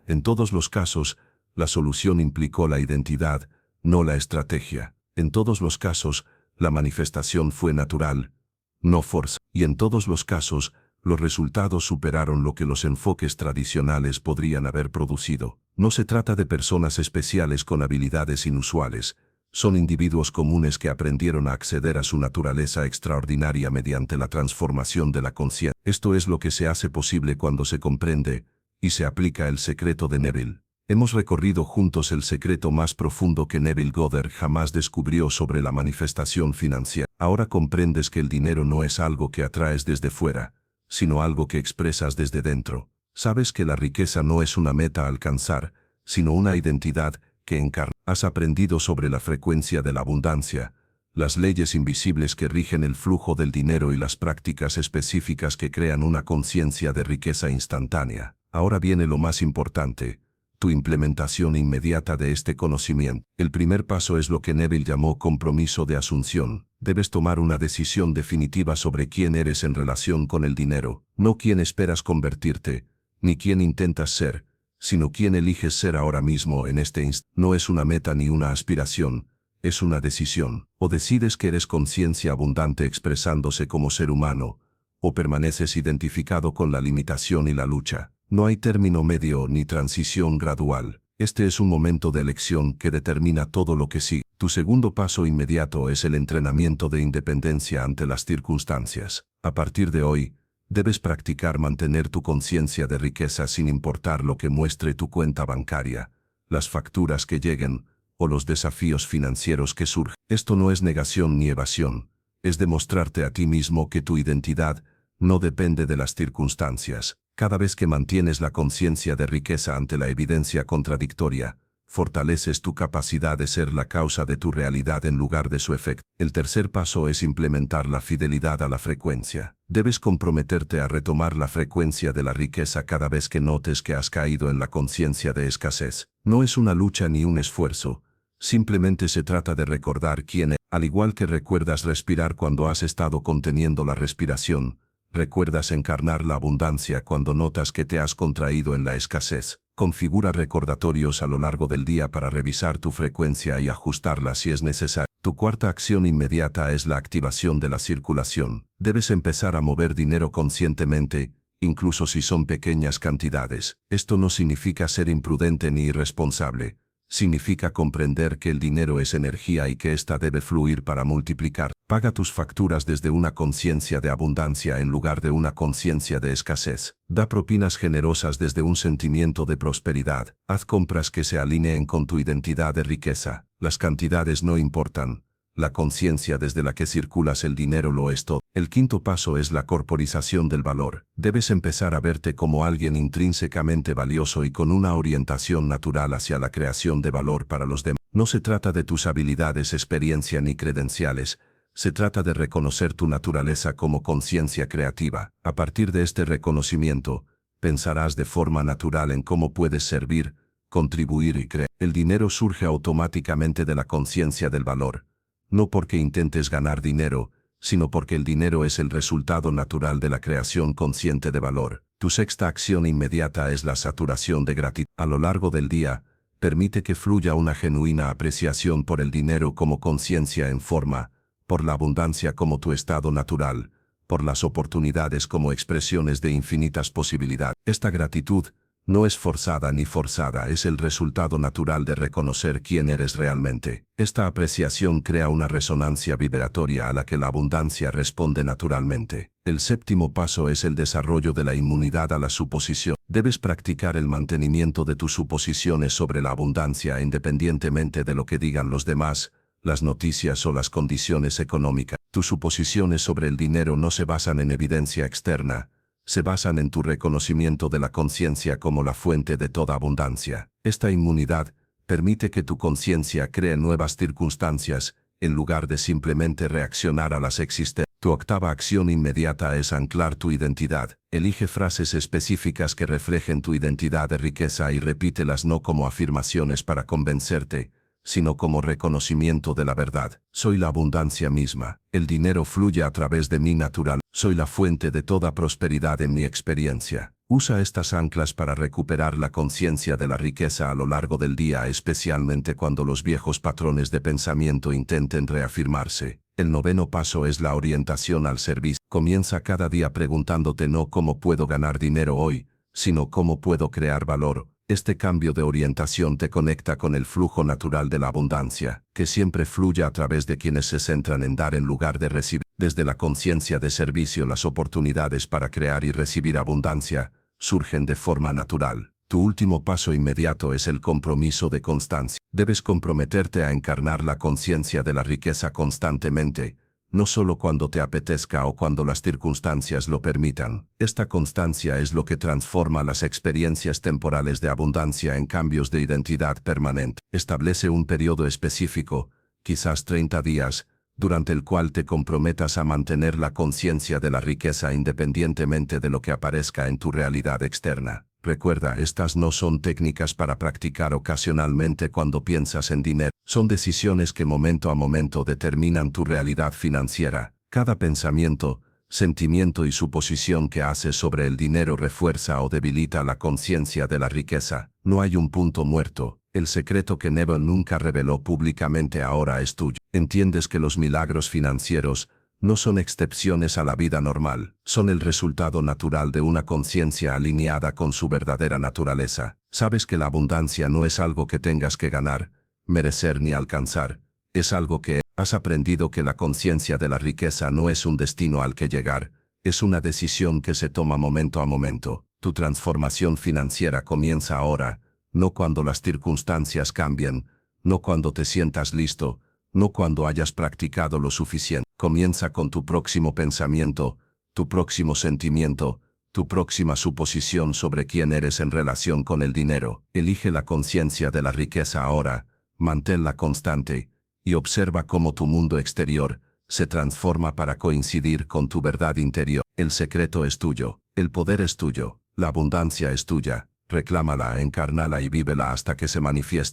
En todos los casos, la solución implicó la identidad, no la estrategia. En todos los casos, la manifestación fue natural, no forzada. Y en todos los casos, los resultados superaron lo que los enfoques tradicionales podrían haber producido. No se trata de personas especiales con habilidades inusuales. Son individuos comunes que aprendieron a acceder a su naturaleza extraordinaria mediante la transformación de la conciencia. Esto es lo que se hace posible cuando se comprende y se aplica el secreto de Neville. Hemos recorrido juntos el secreto más profundo que Neville Goddard jamás descubrió sobre la manifestación financiera. Ahora comprendes que el dinero no es algo que atraes desde fuera, sino algo que expresas desde dentro. Sabes que la riqueza no es una meta a alcanzar, sino una identidad que encarna. Has aprendido sobre la frecuencia de la abundancia, las leyes invisibles que rigen el flujo del dinero y las prácticas específicas que crean una conciencia de riqueza instantánea. Ahora viene lo más importante, tu implementación inmediata de este conocimiento. El primer paso es lo que Neville llamó compromiso de asunción. Debes tomar una decisión definitiva sobre quién eres en relación con el dinero, no quién esperas convertirte, ni quién intentas ser, sino quién eliges ser ahora mismo en este instante. No es una meta ni una aspiración, es una decisión. O decides que eres conciencia abundante expresándose como ser humano, o permaneces identificado con la limitación y la lucha. No hay término medio ni transición gradual. Este es un momento de elección que determina todo lo que sigue. Tu segundo paso inmediato es el entrenamiento de independencia ante las circunstancias. A partir de hoy, debes practicar mantener tu conciencia de riqueza sin importar lo que muestre tu cuenta bancaria, las facturas que lleguen o los desafíos financieros que surgen. Esto no es negación ni evasión, es demostrarte a ti mismo que tu identidad no depende de las circunstancias. Cada vez que mantienes la conciencia de riqueza ante la evidencia contradictoria, fortaleces tu capacidad de ser la causa de tu realidad en lugar de su efecto. El tercer paso es implementar la fidelidad a la frecuencia. Debes comprometerte a retomar la frecuencia de la riqueza cada vez que notes que has caído en la conciencia de escasez. No es una lucha ni un esfuerzo. Simplemente se trata de recordar quién es. Al igual que recuerdas respirar cuando has estado conteniendo la respiración, recuerdas encarnar la abundancia cuando notas que te has contraído en la escasez. Configura recordatorios a lo largo del día para revisar tu frecuencia y ajustarla si es necesario. Tu cuarta acción inmediata es la activación de la circulación. Debes empezar a mover dinero conscientemente, incluso si son pequeñas cantidades. Esto no significa ser imprudente ni irresponsable. Significa comprender que el dinero es energía y que ésta debe fluir para multiplicar. Paga tus facturas desde una conciencia de abundancia en lugar de una conciencia de escasez. Da propinas generosas desde un sentimiento de prosperidad. Haz compras que se alineen con tu identidad de riqueza. Las cantidades no importan. La conciencia desde la que circulas el dinero lo es todo. El quinto paso es la corporización del valor. Debes empezar a verte como alguien intrínsecamente valioso y con una orientación natural hacia la creación de valor para los demás. No se trata de tus habilidades, experiencia ni credenciales. Se trata de reconocer tu naturaleza como conciencia creativa. A partir de este reconocimiento, pensarás de forma natural en cómo puedes servir, contribuir y crear. El dinero surge automáticamente de la conciencia del valor. No porque intentes ganar dinero, sino porque el dinero es el resultado natural de la creación consciente de valor. Tu sexta acción inmediata es la saturación de gratitud. A lo largo del día, permite que fluya una genuina apreciación por el dinero como conciencia en forma, por la abundancia como tu estado natural, por las oportunidades como expresiones de infinitas posibilidades. Esta gratitud no es forzada ni forzada, es el resultado natural de reconocer quién eres realmente. Esta apreciación crea una resonancia vibratoria a la que la abundancia responde naturalmente. El séptimo paso es el desarrollo de la inmunidad a la suposición. Debes practicar el mantenimiento de tus suposiciones sobre la abundancia independientemente de lo que digan los demás, las noticias o las condiciones económicas. Tus suposiciones sobre el dinero no se basan en evidencia externa, se basan en tu reconocimiento de la conciencia como la fuente de toda abundancia. Esta inmunidad permite que tu conciencia cree nuevas circunstancias, en lugar de simplemente reaccionar a las existentes. Tu octava acción inmediata es anclar tu identidad. Elige frases específicas que reflejen tu identidad de riqueza y repítelas no como afirmaciones para convencerte, sino como reconocimiento de la verdad. Soy la abundancia misma. El dinero fluye a través de mí natural. Soy la fuente de toda prosperidad en mi experiencia. Usa estas anclas para recuperar la conciencia de la riqueza a lo largo del día, especialmente cuando los viejos patrones de pensamiento intenten reafirmarse. El noveno paso es la orientación al servicio. Comienza cada día preguntándote no cómo puedo ganar dinero hoy, sino cómo puedo crear valor. Este cambio de orientación te conecta con el flujo natural de la abundancia, que siempre fluye a través de quienes se centran en dar en lugar de recibir. Desde la conciencia de servicio, las oportunidades para crear y recibir abundancia surgen de forma natural. Tu último paso inmediato es el compromiso de constancia. Debes comprometerte a encarnar la conciencia de la riqueza constantemente, no solo cuando te apetezca o cuando las circunstancias lo permitan. Esta constancia es lo que transforma las experiencias temporales de abundancia en cambios de identidad permanente. Establece un periodo específico, quizás 30 días, durante el cual te comprometas a mantener la conciencia de la riqueza independientemente de lo que aparezca en tu realidad externa. Recuerda, estas no son técnicas para practicar ocasionalmente cuando piensas en dinero. Son decisiones que momento a momento determinan tu realidad financiera. Cada pensamiento, sentimiento y suposición que haces sobre el dinero refuerza o debilita la conciencia de la riqueza. No hay un punto muerto. El secreto que Neville nunca reveló públicamente ahora es tuyo. Entiendes que los milagros financieros no son excepciones a la vida normal, son el resultado natural de una conciencia alineada con su verdadera naturaleza. Sabes que la abundancia no es algo que tengas que ganar, merecer ni alcanzar, es algo que has aprendido que la conciencia de la riqueza no es un destino al que llegar, es una decisión que se toma momento a momento. Tu transformación financiera comienza ahora, no cuando las circunstancias cambien, no cuando te sientas listo, no cuando hayas practicado lo suficiente. Comienza con tu próximo pensamiento, tu próximo sentimiento, tu próxima suposición sobre quién eres en relación con el dinero. Elige la conciencia de la riqueza ahora, manténla constante, y observa cómo tu mundo exterior se transforma para coincidir con tu verdad interior. El secreto es tuyo, el poder es tuyo, la abundancia es tuya. Reclámala, encárnala y vívela hasta que se manifieste.